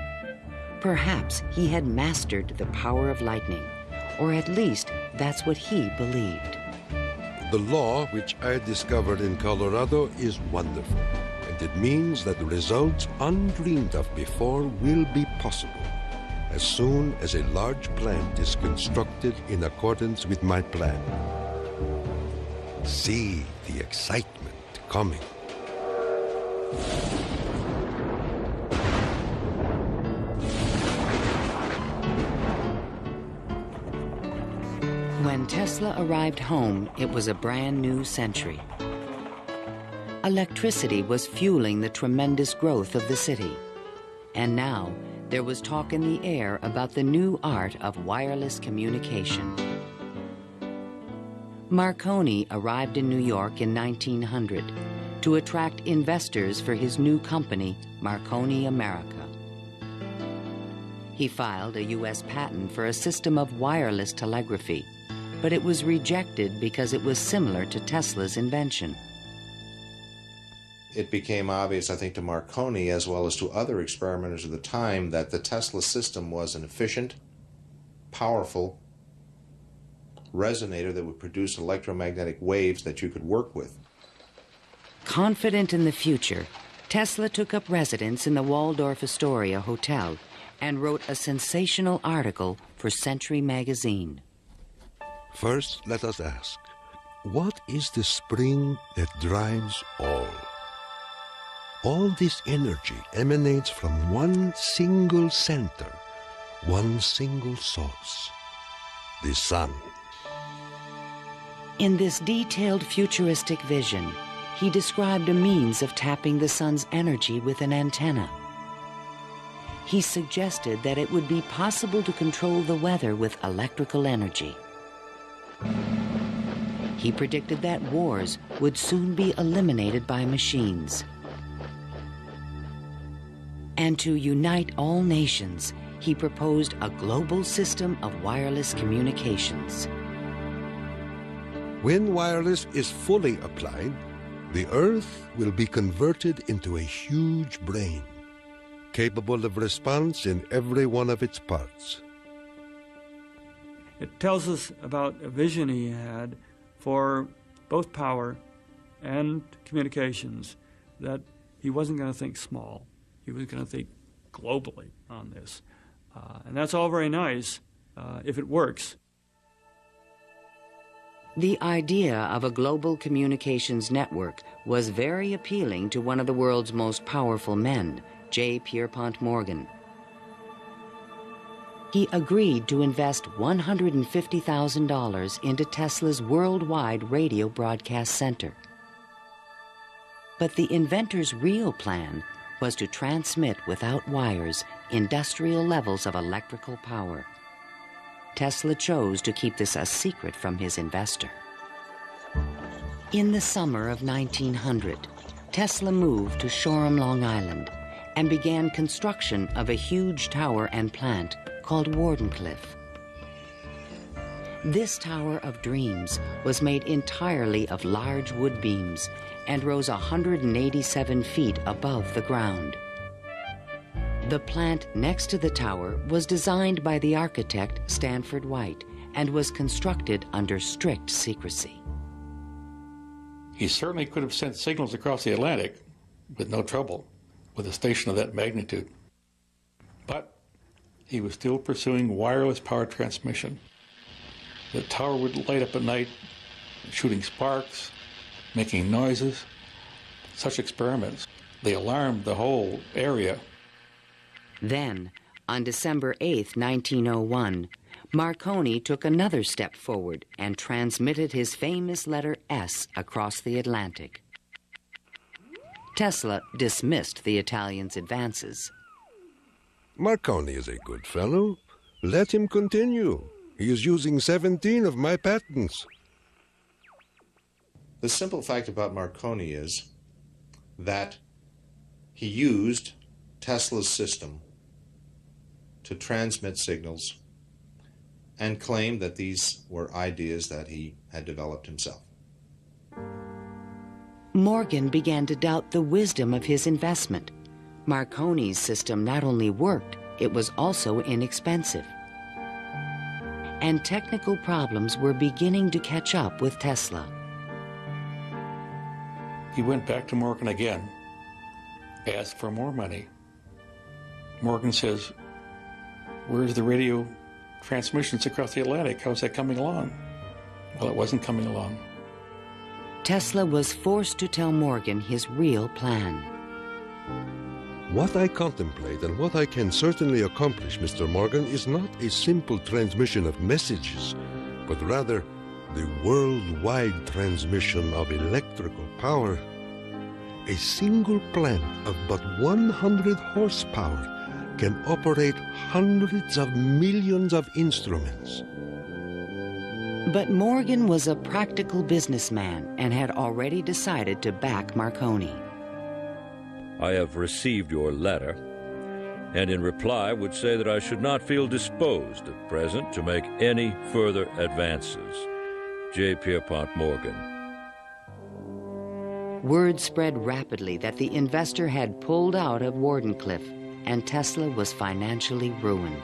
Perhaps he had mastered the power of lightning, or at least that's what he believed. The law which I discovered in Colorado is wonderful, and it means that results undreamed of before will be possible as soon as a large plant is constructed in accordance with my plan. See the excitement coming. When Tesla arrived home, it was a brand new century. Electricity was fueling the tremendous growth of the city. And now, there was talk in the air about the new art of wireless communication. Marconi arrived in New York in 1900 to attract investors for his new company, Marconi America. He filed a U.S. patent for a system of wireless telegraphy, but it was rejected because it was similar to Tesla's invention. It became obvious, I think, to Marconi as well as to other experimenters of the time that the Tesla system was an efficient, powerful resonator that would produce electromagnetic waves that you could work with. Confident in the future, Tesla took up residence in the Waldorf Astoria Hotel and wrote a sensational article for Century magazine. First, let us ask, what is the spring that drives all? All this energy emanates from one single center, one single source, the sun. In this detailed futuristic vision, he described a means of tapping the sun's energy with an antenna. He suggested that it would be possible to control the weather with electrical energy. He predicted that wars would soon be eliminated by machines. And to unite all nations, he proposed a global system of wireless communications. When wireless is fully applied, the Earth will be converted into a huge brain, capable of response in every one of its parts. It tells us about a vision he had for both power and communications, that he wasn't going to think small. He was going to think globally on this. And that's all very nice if it works. The idea of a global communications network was very appealing to one of the world's most powerful men, J. Pierpont Morgan. He agreed to invest $150,000 into Tesla's worldwide radio broadcast center. But the inventor's real plan was to transmit without wires industrial levels of electrical power. Tesla chose to keep this a secret from his investor. In the summer of 1900, Tesla moved to Shoreham, Long Island, and began construction of a huge tower and plant called Wardenclyffe. This Tower of Dreams was made entirely of large wood beams and rose 187 feet above the ground. The plant next to the tower was designed by the architect Stanford White and was constructed under strict secrecy. He certainly could have sent signals across the Atlantic with no trouble with a station of that magnitude. But he was still pursuing wireless power transmission. The tower would light up at night, shooting sparks, making noises. Such experiments, they alarmed the whole area. Then, on December 8, 1901, Marconi took another step forward and transmitted his famous letter S across the Atlantic. Tesla dismissed the Italian's advances. Marconi is a good fellow. Let him continue. He is using 17 of my patents. The simple fact about Marconi is that he used Tesla's system to transmit signals and claimed that these were ideas that he had developed himself. Morgan began to doubt the wisdom of his investment. Marconi's system not only worked, it was also inexpensive. And technical problems were beginning to catch up with Tesla. He went back to Morgan again, asked for more money. Morgan says, "Where's the radio transmissions across the Atlantic? How's that coming along?" Well, it wasn't coming along. Tesla was forced to tell Morgan his real plan. What I contemplate and what I can certainly accomplish, Mr. Morgan, is not a simple transmission of messages, but rather the worldwide transmission of electrical power, a single plant of but 100 horsepower can operate hundreds of millions of instruments. But Morgan was a practical businessman and had already decided to back Marconi. I have received your letter, and in reply would say that I should not feel disposed at present to make any further advances. J. Pierpont Morgan. Word spread rapidly that the investor had pulled out of Wardenclyffe, and Tesla was financially ruined.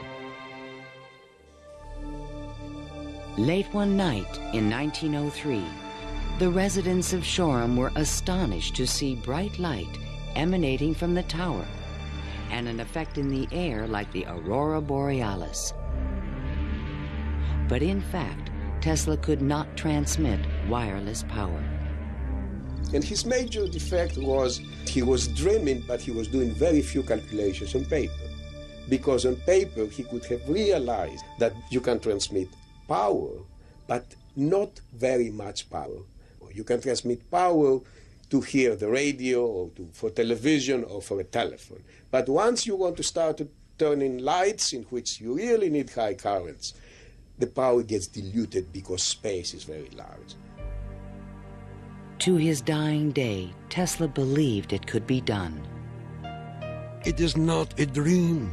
Late one night in 1903, the residents of Shoreham were astonished to see bright light emanating from the tower and an effect in the air like the aurora borealis. But in fact, Tesla could not transmit wireless power. And his major defect was he was dreaming, but he was doing very few calculations on paper. Because on paper, he could have realized that you can transmit power, but not very much power. You can transmit power to hear the radio or for television or for a telephone. But once you want to start turning lights in which you really need high currents, the power gets diluted because space is very large. To his dying day, Tesla believed it could be done. It is not a dream.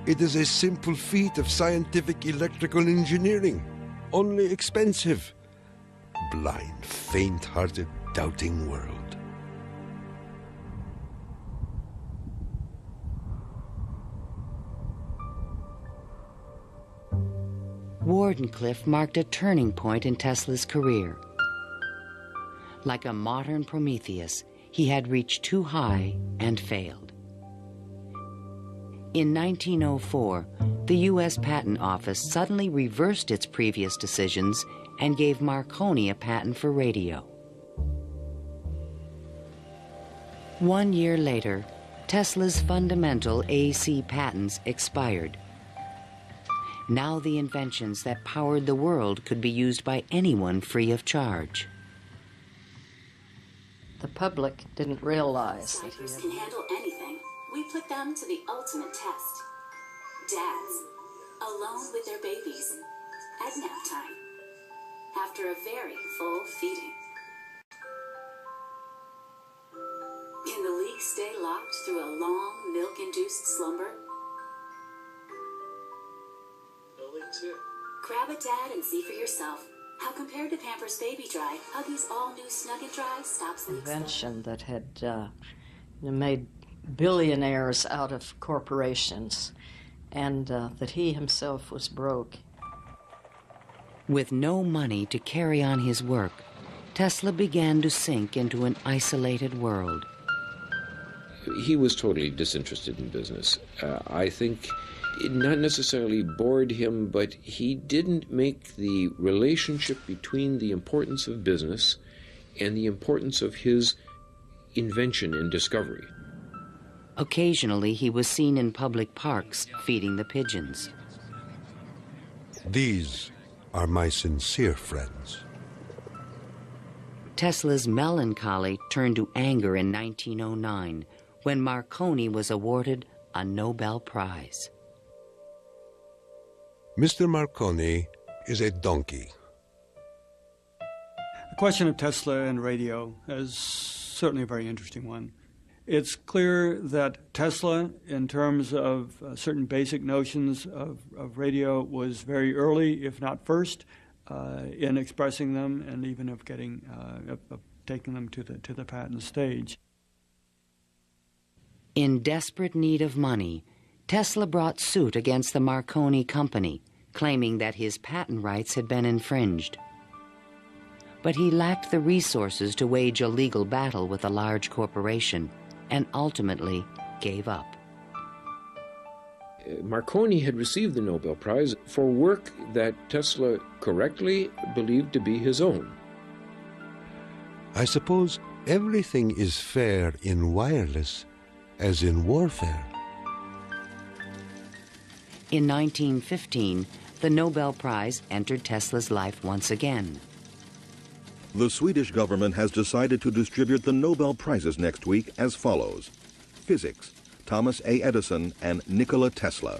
It is a simple feat of scientific electrical engineering, only expensive. Blind, faint-hearted, doubting world. Wardenclyffe marked a turning point in Tesla's career. Like a modern Prometheus, he had reached too high and failed. In 1904, the U.S. Patent Office suddenly reversed its previous decisions and gave Marconi a patent for radio. 1 year later, Tesla's fundamental AC patents expired. Now the inventions that powered the world could be used by anyone free of charge. The public didn't realize that Ciphers can handle anything. We put them to the ultimate test. Dads, alone with their babies, at nap time, after a very full feeding. Can the leak stay locked through a long milk-induced slumber? Grab a dad and see for yourself how, compared to Pampers Baby Dry, Huggies all-new Snug and Dry stops leaks. Invention that had made billionaires out of corporations, and that he himself was broke. With no money to carry on his work, Tesla began to sink into an isolated world. He was totally disinterested in business. I think it not necessarily bored him, but he didn't make the relationship between the importance of business and the importance of his invention and discovery. Occasionally, he was seen in public parks feeding the pigeons. These are my sincere friends. Tesla's melancholy turned to anger in 1909 when Marconi was awarded a Nobel Prize. Mr. Marconi is a donkey. The question of Tesla and radio is certainly a very interesting one. It's clear that Tesla, in terms of certain basic notions of radio, was very early, if not first, in expressing them and even of taking them to the patent stage. In desperate need of money, Tesla brought suit against the Marconi company, claiming that his patent rights had been infringed. But he lacked the resources to wage a legal battle with a large corporation, and ultimately gave up. Marconi had received the Nobel Prize for work that Tesla correctly believed to be his own. I suppose everything is fair in wireless as in warfare. In 1915, the Nobel Prize entered Tesla's life once again. The Swedish government has decided to distribute the Nobel Prizes next week as follows. Physics, Thomas A. Edison and Nikola Tesla.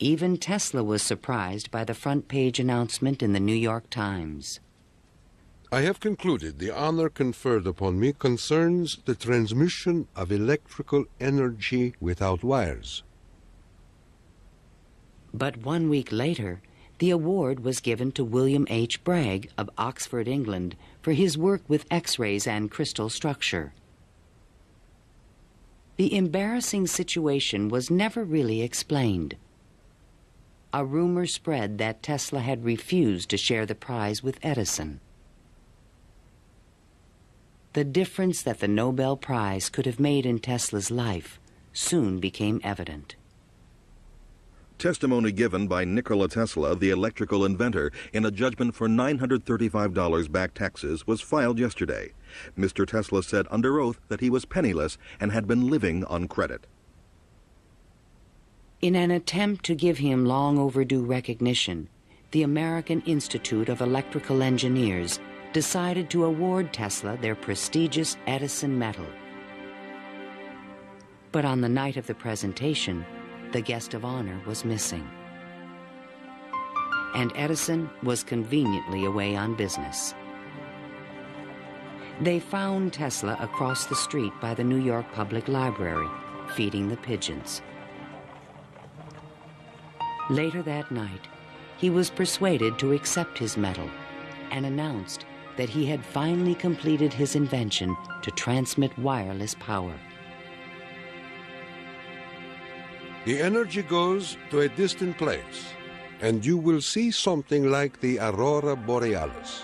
Even Tesla was surprised by the front-page announcement in the New York Times. I have concluded the honor conferred upon me concerns the transmission of electrical energy without wires. But 1 week later, the award was given to William H. Bragg of Oxford, England, for his work with X-rays and crystal structure. The embarrassing situation was never really explained. A rumor spread that Tesla had refused to share the prize with Edison. The difference that the Nobel Prize could have made in Tesla's life soon became evident. Testimony given by Nikola Tesla, the electrical inventor, in a judgment for $935 back taxes was filed yesterday. Mr. Tesla said under oath that he was penniless and had been living on credit. In an attempt to give him long overdue recognition, the American Institute of Electrical Engineers decided to award Tesla their prestigious Edison Medal. But on the night of the presentation, the guest of honor was missing. And Edison was conveniently away on business. They found Tesla across the street by the New York Public Library, feeding the pigeons. Later that night, he was persuaded to accept his medal and announced that he had finally completed his invention to transmit wireless power. The energy goes to a distant place, and you will see something like the Aurora Borealis.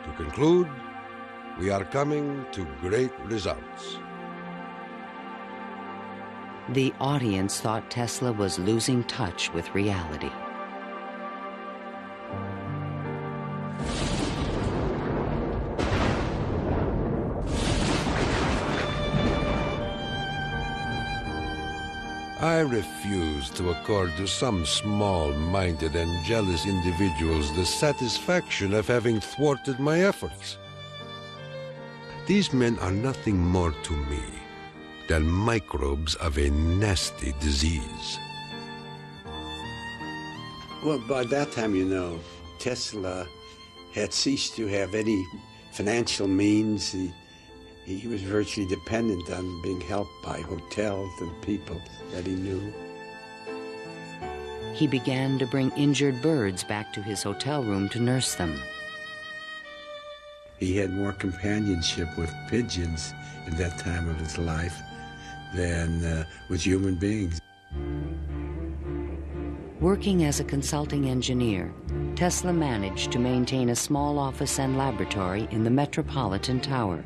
To conclude, we are coming to great results. The audience thought Tesla was losing touch with reality. I refuse to accord to some small-minded and jealous individuals the satisfaction of having thwarted my efforts. These men are nothing more to me than microbes of a nasty disease. Well, by that time, you know, Tesla had ceased to have any financial means. He was virtually dependent on being helped by hotels and people that he knew. He began to bring injured birds back to his hotel room to nurse them. He had more companionship with pigeons in that time of his life than with human beings. Working as a consulting engineer, Tesla managed to maintain a small office and laboratory in the Metropolitan Tower.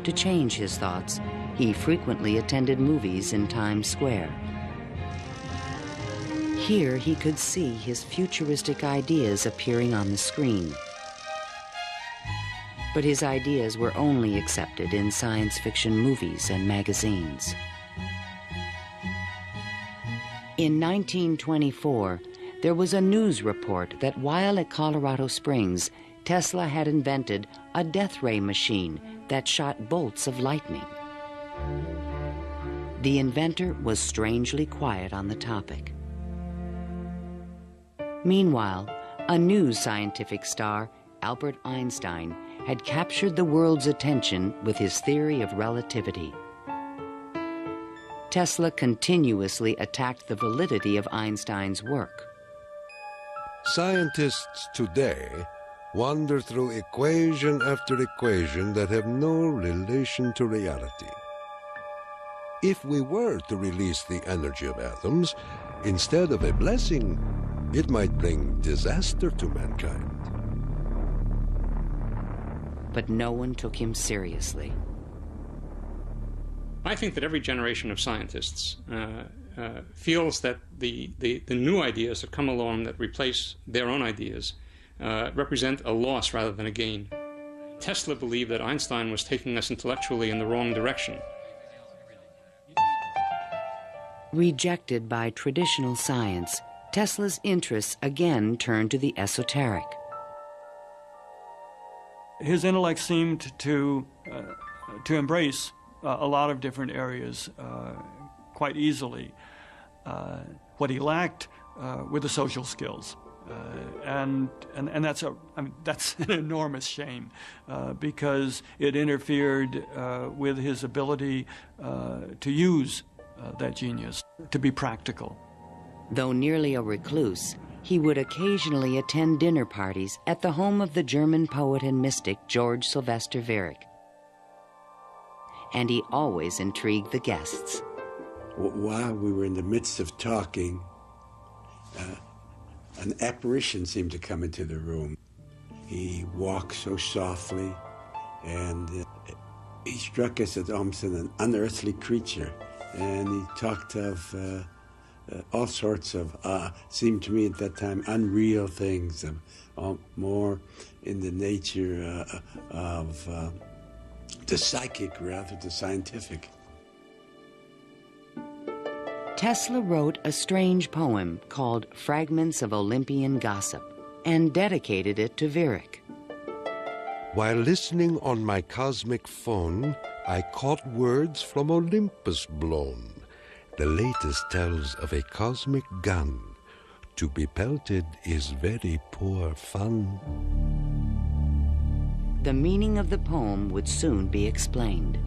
To change his thoughts, he frequently attended movies in Times Square. Here he could see his futuristic ideas appearing on the screen. But his ideas were only accepted in science fiction movies and magazines. In 1924, there was a news report that while at Colorado Springs, Tesla had invented a death ray machine that shot bolts of lightning. The inventor was strangely quiet on the topic. Meanwhile, a new scientific star, Albert Einstein, had captured the world's attention with his theory of relativity. Tesla continuously attacked the validity of Einstein's work. Scientists today wander through equation after equation that have no relation to reality. If we were to release the energy of atoms, instead of a blessing, it might bring disaster to mankind. But no one took him seriously. I think that every generation of scientists feels that the new ideas that come along that replace their own ideas represent a loss rather than a gain. Tesla believed that Einstein was taking us intellectually in the wrong direction. Rejected by traditional science, Tesla's interests again turned to the esoteric. His intellect seemed to embrace a lot of different areas quite easily. What he lacked were the social skills. And that's an enormous shame because it interfered with his ability to use that genius, to be practical. Though nearly a recluse, he would occasionally attend dinner parties at the home of the German poet and mystic George Sylvester Viereck. And he always intrigued the guests. While we were in the midst of talking, an apparition seemed to come into the room. He walked so softly, and he struck us as almost an unearthly creature. And he talked of all sorts of, seemed to me at that time, unreal things, more in the nature of the psychic rather than scientific. Tesla wrote a strange poem called Fragments of Olympian Gossip and dedicated it to Viereck. While listening on my cosmic phone, I caught words from Olympus blown. The latest tells of a cosmic gun. To be pelted is very poor fun. The meaning of the poem would soon be explained.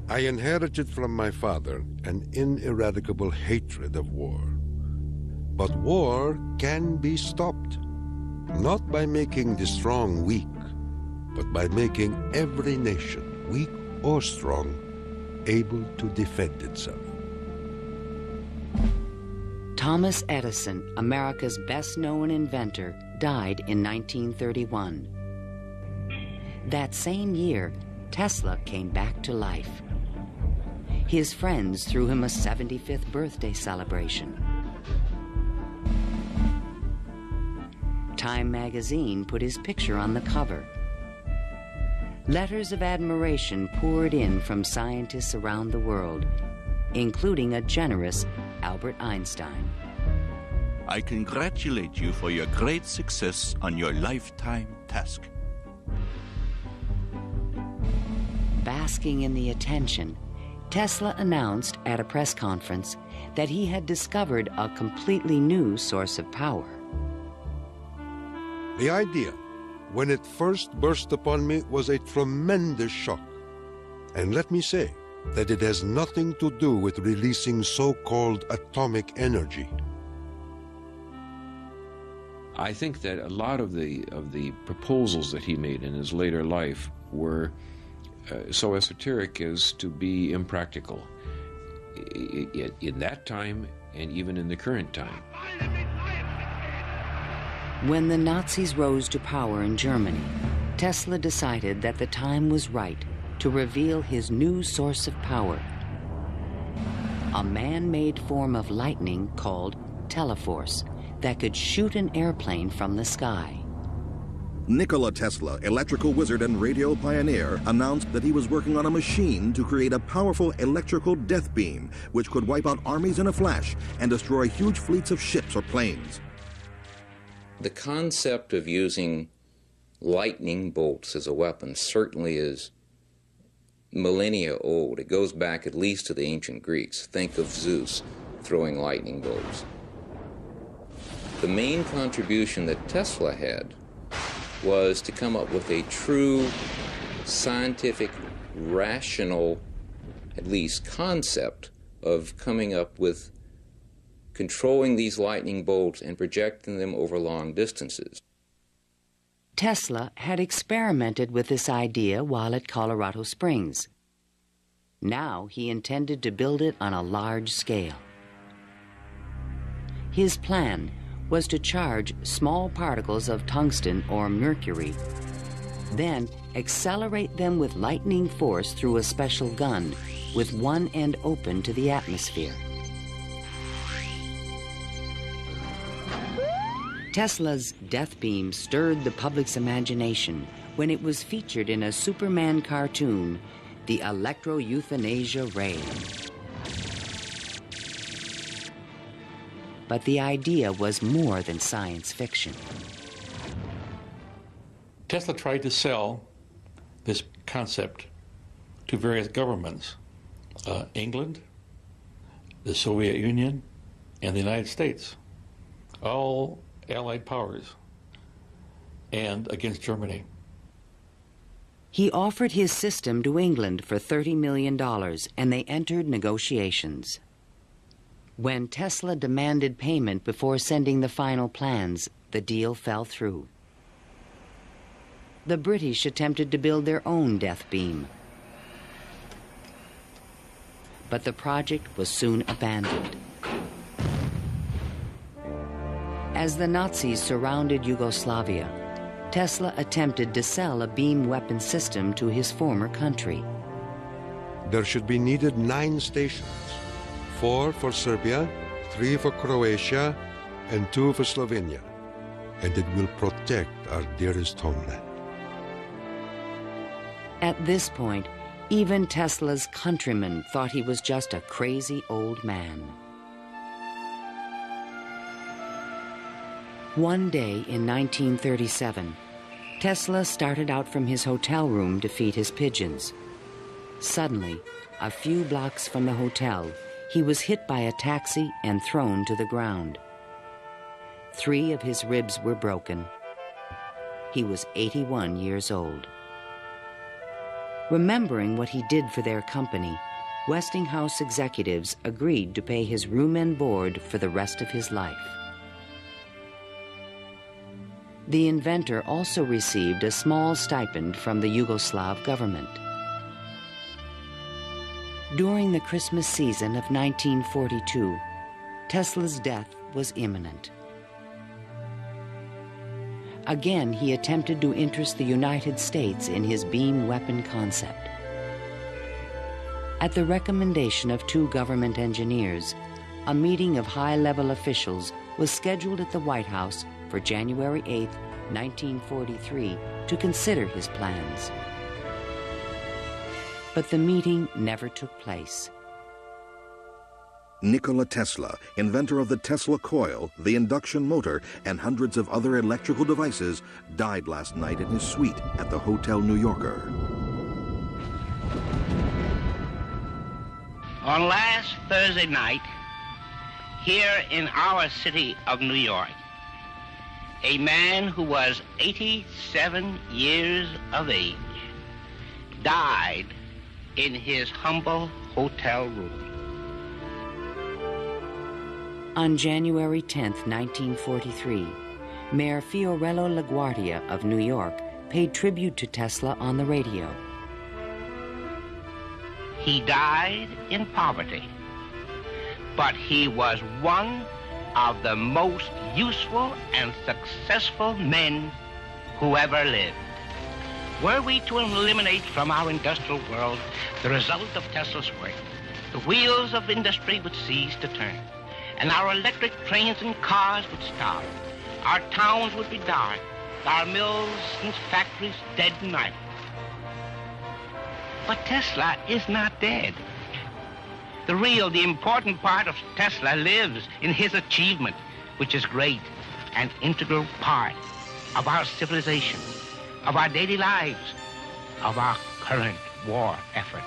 I inherited from my father an ineradicable hatred of war. But war can be stopped, not by making the strong weak, but by making every nation, weak or strong, able to defend itself. Thomas Edison, America's best-known inventor, died in 1931. That same year, Tesla came back to life. His friends threw him a 75th birthday celebration. Time magazine put his picture on the cover. Letters of admiration poured in from scientists around the world, including a generous Albert Einstein. I congratulate you for your great success on your lifetime task. Basking in the attention, Tesla announced at a press conference that he had discovered a completely new source of power. The idea, when it first burst upon me, was a tremendous shock. And let me say that it has nothing to do with releasing so-called atomic energy. I think that a lot of the proposals that he made in his later life were so esoteric as to be impractical in that time and even in the current time. When the Nazis rose to power in Germany, Tesla decided that the time was right to reveal his new source of power, a man-made form of lightning called teleforce that could shoot an airplane from the sky. Nikola Tesla, electrical wizard and radio pioneer, announced that he was working on a machine to create a powerful electrical death beam which could wipe out armies in a flash and destroy huge fleets of ships or planes. The concept of using lightning bolts as a weapon certainly is millennia old. It goes back at least to the ancient Greeks. Think of Zeus throwing lightning bolts. The main contribution that Tesla had was to come up with a true scientific, rational, at least concept of coming up with controlling these lightning bolts and projecting them over long distances. Tesla had experimented with this idea while at Colorado Springs. Now he intended to build it on a large scale. His plan was to charge small particles of tungsten or mercury, then accelerate them with lightning force through a special gun with one end open to the atmosphere. Tesla's death beam stirred the public's imagination when it was featured in a Superman cartoon, the Electro-Euthanasia Ray. But the idea was more than science fiction. Tesla tried to sell this concept to various governments, England, the Soviet Union, and the United States, all Allied powers, and against Germany. He offered his system to England for $30 million, and they entered negotiations. When Tesla demanded payment before sending the final plans, the deal fell through. The British attempted to build their own death beam, but the project was soon abandoned. As the Nazis surrounded Yugoslavia, Tesla attempted to sell a beam weapon system to his former country. There should be needed 9 stations, 4 for Serbia, 3 for Croatia, and 2 for Slovenia, and it will protect our dearest homeland. At this point, even Tesla's countrymen thought he was just a crazy old man. One day in 1937, Tesla started out from his hotel room to feed his pigeons. Suddenly, a few blocks from the hotel, he was hit by a taxi and thrown to the ground. 3 of his ribs were broken. He was 81 years old. Remembering what he did for their company, Westinghouse executives agreed to pay his room and board for the rest of his life. The inventor also received a small stipend from the Yugoslav government. During the Christmas season of 1942, Tesla's death was imminent. Again, he attempted to interest the United States in his beam weapon concept. At the recommendation of 2 government engineers, a meeting of high-level officials was scheduled at the White House for January 8, 1943, to consider his plans. But the meeting never took place. Nikola Tesla, inventor of the Tesla coil, the induction motor, and hundreds of other electrical devices, died last night in his suite at the Hotel New Yorker. On last Thursday night, here in our city of New York, a man who was 87 years of age died in his humble hotel room. On January 10, 1943, Mayor Fiorello LaGuardia of New York paid tribute to Tesla on the radio. He died in poverty, but he was one of the most useful and successful men who ever lived. Were we to eliminate from our industrial world the result of Tesla's work, the wheels of industry would cease to turn, and our electric trains and cars would stop. Our towns would be dark, our mills and factories dead and idle. But Tesla is not dead. The important part of Tesla lives in his achievement, which is great and integral part of our civilization, of our daily lives, of our current war effort.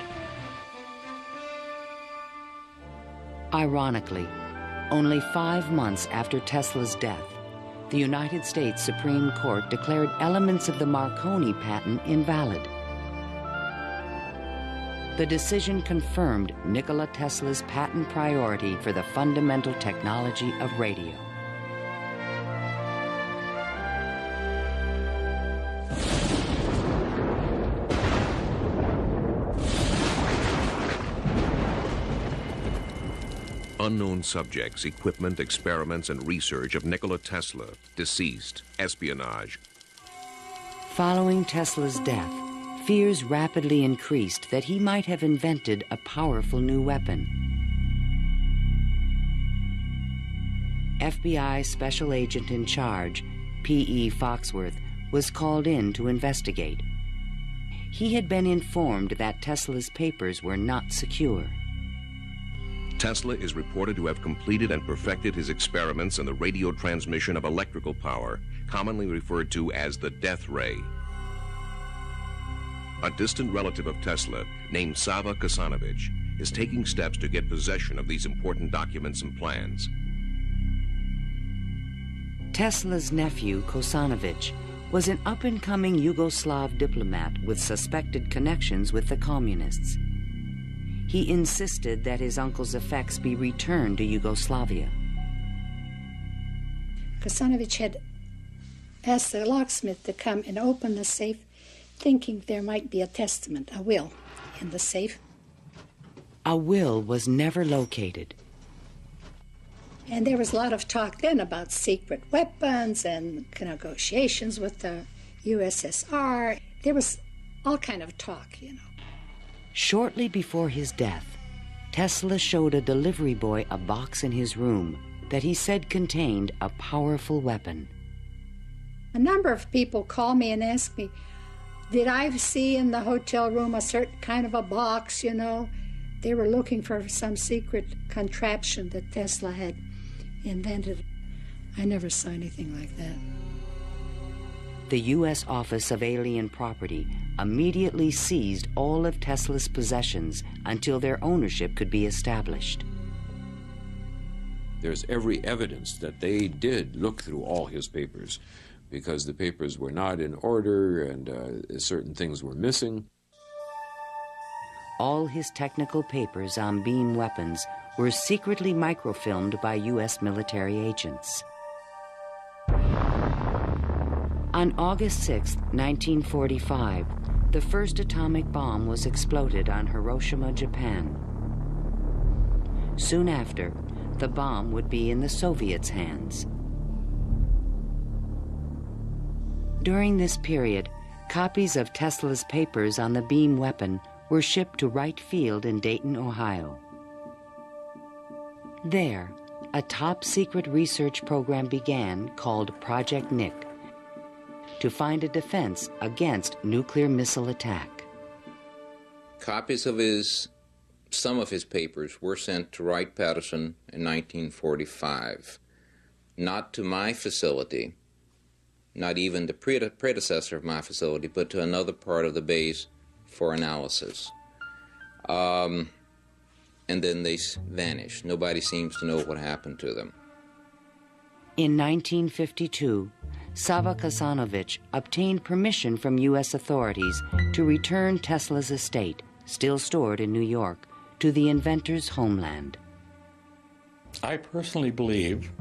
Ironically, only 5 months after Tesla's death, the United States Supreme Court declared elements of the Marconi patent invalid. The decision confirmed Nikola Tesla's patent priority for the fundamental technology of radio. Unknown subjects, equipment, experiments, and research of Nikola Tesla, deceased, espionage. Following Tesla's death, fears rapidly increased that he might have invented a powerful new weapon. FBI Special Agent in Charge, P.E. Foxworth, was called in to investigate. He had been informed that Tesla's papers were not secure. Tesla is reported to have completed and perfected his experiments in the radio transmission of electrical power, commonly referred to as the death ray. A distant relative of Tesla, named Sava Kasanovich, is taking steps to get possession of these important documents and plans. Tesla's nephew, Kosanovich, was an up-and-coming Yugoslav diplomat with suspected connections with the communists. He insisted that his uncle's effects be returned to Yugoslavia. Kosanovich had asked the locksmith to come and open the safe, thinking there might be a testament, a will, in the safe. A will was never located. And there was a lot of talk then about secret weapons and negotiations with the USSR. There was all kind of talk, you know. Shortly before his death, Tesla showed a delivery boy a box in his room that he said contained a powerful weapon. A number of people call me and ask me, did I see in the hotel room a certain kind of a box, you know? They were looking for some secret contraption that Tesla had invented. I never saw anything like that. The U.S. Office of Alien Property immediately seized all of Tesla's possessions until their ownership could be established. There's every evidence that they did look through all his papers, because the papers were not in order and certain things were missing. All his technical papers on beam weapons were secretly microfilmed by U.S. military agents. On August 6, 1945, the first atomic bomb was exploded on Hiroshima, Japan. Soon after, the bomb would be in the Soviets' hands. During this period, copies of Tesla's papers on the beam weapon were shipped to Wright Field in Dayton, Ohio. There, a top-secret research program began called Project Nick to find a defense against nuclear missile attack. Copies of some of his papers were sent to Wright-Patterson in 1945, not to my facility, not even the predecessor of my facility, but to another part of the base for analysis. And then they vanished. Nobody seems to know what happened to them. In 1952, Sava Kasanovich obtained permission from U.S. authorities to return Tesla's estate, still stored in New York, to the inventor's homeland. I personally believe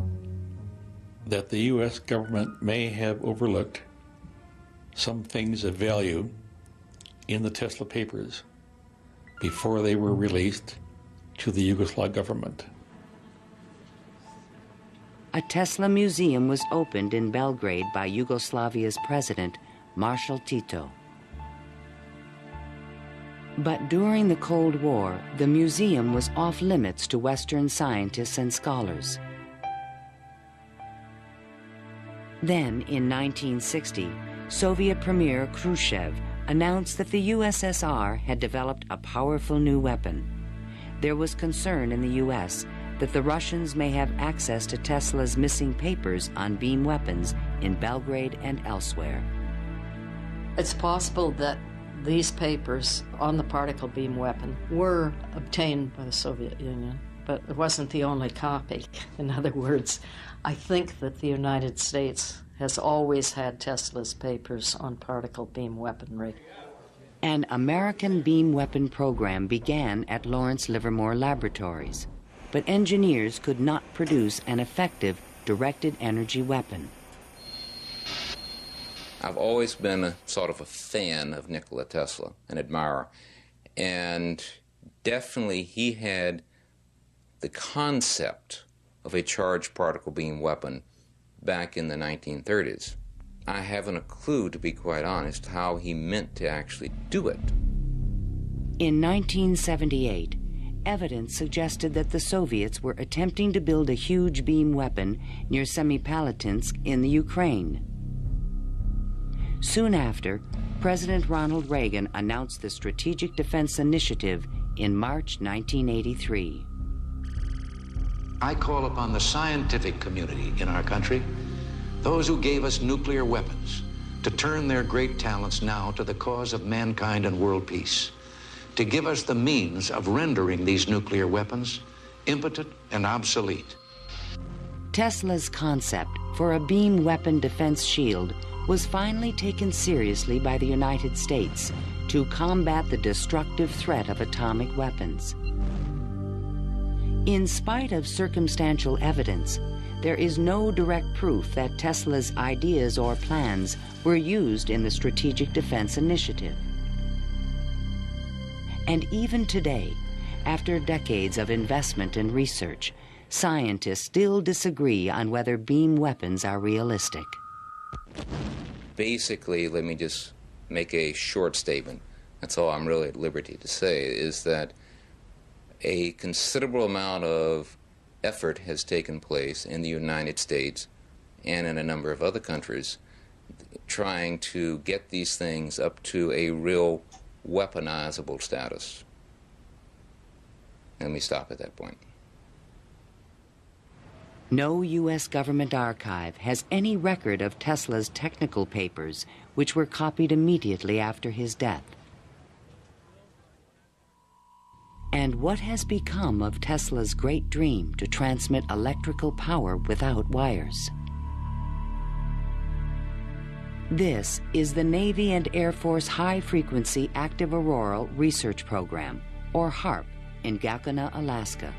that the U.S. government may have overlooked some things of value in the Tesla papers before they were released to the Yugoslav government. A Tesla museum was opened in Belgrade by Yugoslavia's president, Marshal Tito. But during the Cold War, the museum was off limits to Western scientists and scholars. Then, in 1960, Soviet Premier Khrushchev announced that the USSR had developed a powerful new weapon. There was concern in the U.S. that the Russians may have access to Tesla's missing papers on beam weapons in Belgrade and elsewhere. It's possible that these papers on the particle beam weapon were obtained by the Soviet Union, but it wasn't the only copy. In other words, I think that the United States has always had Tesla's papers on particle beam weaponry. An American beam weapon program began at Lawrence Livermore Laboratories, but engineers could not produce an effective directed energy weapon. I've always been a sort of a fan of Nikola Tesla, an admirer, and definitely he had the concept of a charged particle beam weapon back in the 1930s. I haven't a clue, to be quite honest, how he meant to actually do it. In 1978, evidence suggested that the Soviets were attempting to build a huge beam weapon near Semipalatinsk in the Ukraine. Soon after, President Ronald Reagan announced the Strategic Defense Initiative in March 1983. I call upon the scientific community in our country, those who gave us nuclear weapons, to turn their great talents now to the cause of mankind and world peace, to give us the means of rendering these nuclear weapons impotent and obsolete. Tesla's concept for a beam weapon defense shield was finally taken seriously by the United States to combat the destructive threat of atomic weapons. In spite of circumstantial evidence, there is no direct proof that Tesla's ideas or plans were used in the Strategic Defense Initiative. And even today, after decades of investment and research, scientists still disagree on whether beam weapons are realistic. Basically, let me just make a short statement. That's all I'm really at liberty to say, is that a considerable amount of effort has taken place in the United States and in a number of other countries trying to get these things up to a real weaponizable status. Let me stop at that point. No U.S. government archive has any record of Tesla's technical papers, which were copied immediately after his death. And what has become of Tesla's great dream to transmit electrical power without wires? This is the Navy and Air Force High Frequency Active Auroral Research Program, or HAARP, in Gakona, Alaska.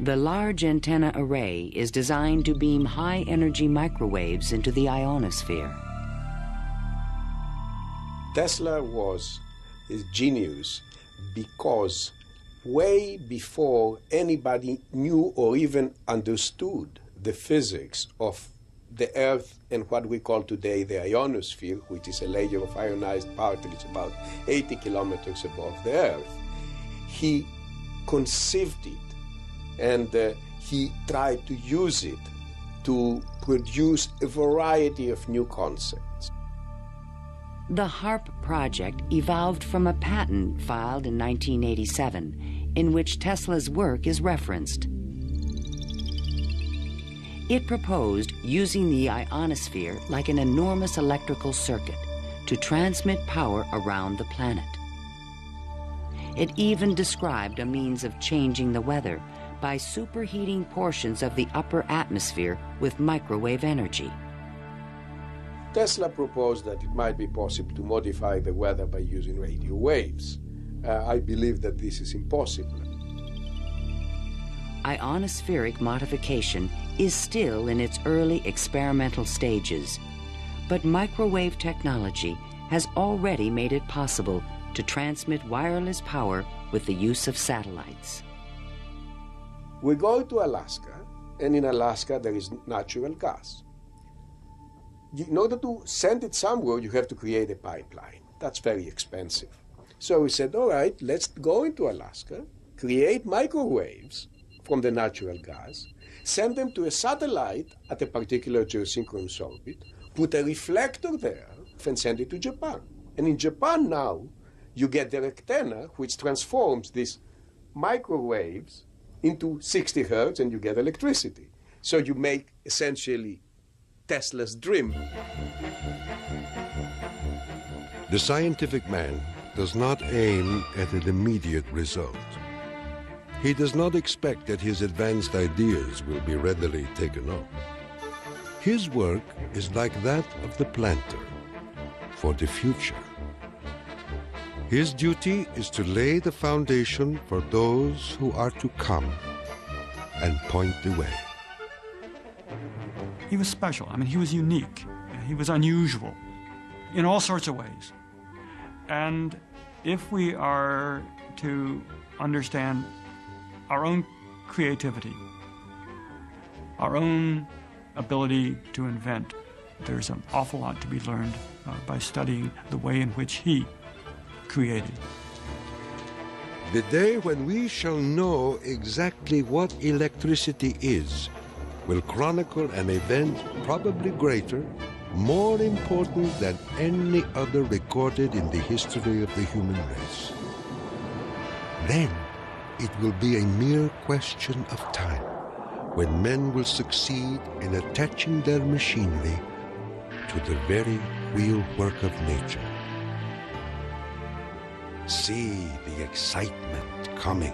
The large antenna array is designed to beam high-energy microwaves into the ionosphere. Tesla was a genius because way before anybody knew or even understood the physics of the Earth and what we call today the ionosphere, which is a layer of ionized particles about 80 kilometers above the Earth, he conceived it. And he tried to use it to produce a variety of new concepts. The HAARP project evolved from a patent filed in 1987, in which Tesla's work is referenced. It proposed using the ionosphere like an enormous electrical circuit to transmit power around the planet. It even described a means of changing the weather by superheating portions of the upper atmosphere with microwave energy. Tesla proposed that it might be possible to modify the weather by using radio waves. I believe that this is impossible. Ionospheric modification is still in its early experimental stages, but microwave technology has already made it possible to transmit wireless power with the use of satellites. We go to Alaska, and in Alaska there is natural gas. In order to send it somewhere, you have to create a pipeline. That's very expensive. So we said, all right, let's go into Alaska, create microwaves from the natural gas, send them to a satellite at a particular geosynchronous orbit, put a reflector there, and send it to Japan. And in Japan now, you get the antenna, which transforms these microwaves into 60 hertz, and you get electricity. So you make essentially Tesla's dream. The scientific man does not aim at an immediate result. He does not expect that his advanced ideas will be readily taken up. His work is like that of the planter for the future. His duty is to lay the foundation for those who are to come and point the way. He was special. I mean, he was unique. He was unusual in all sorts of ways. And if we are to understand our own creativity, our own ability to invent, there's an awful lot to be learned by studying the way in which he created. The day when we shall know exactly what electricity is will chronicle an event probably greater, more important than any other recorded in the history of the human race. Then it will be a mere question of time when men will succeed in attaching their machinery to the very wheelwork of nature. See the excitement coming.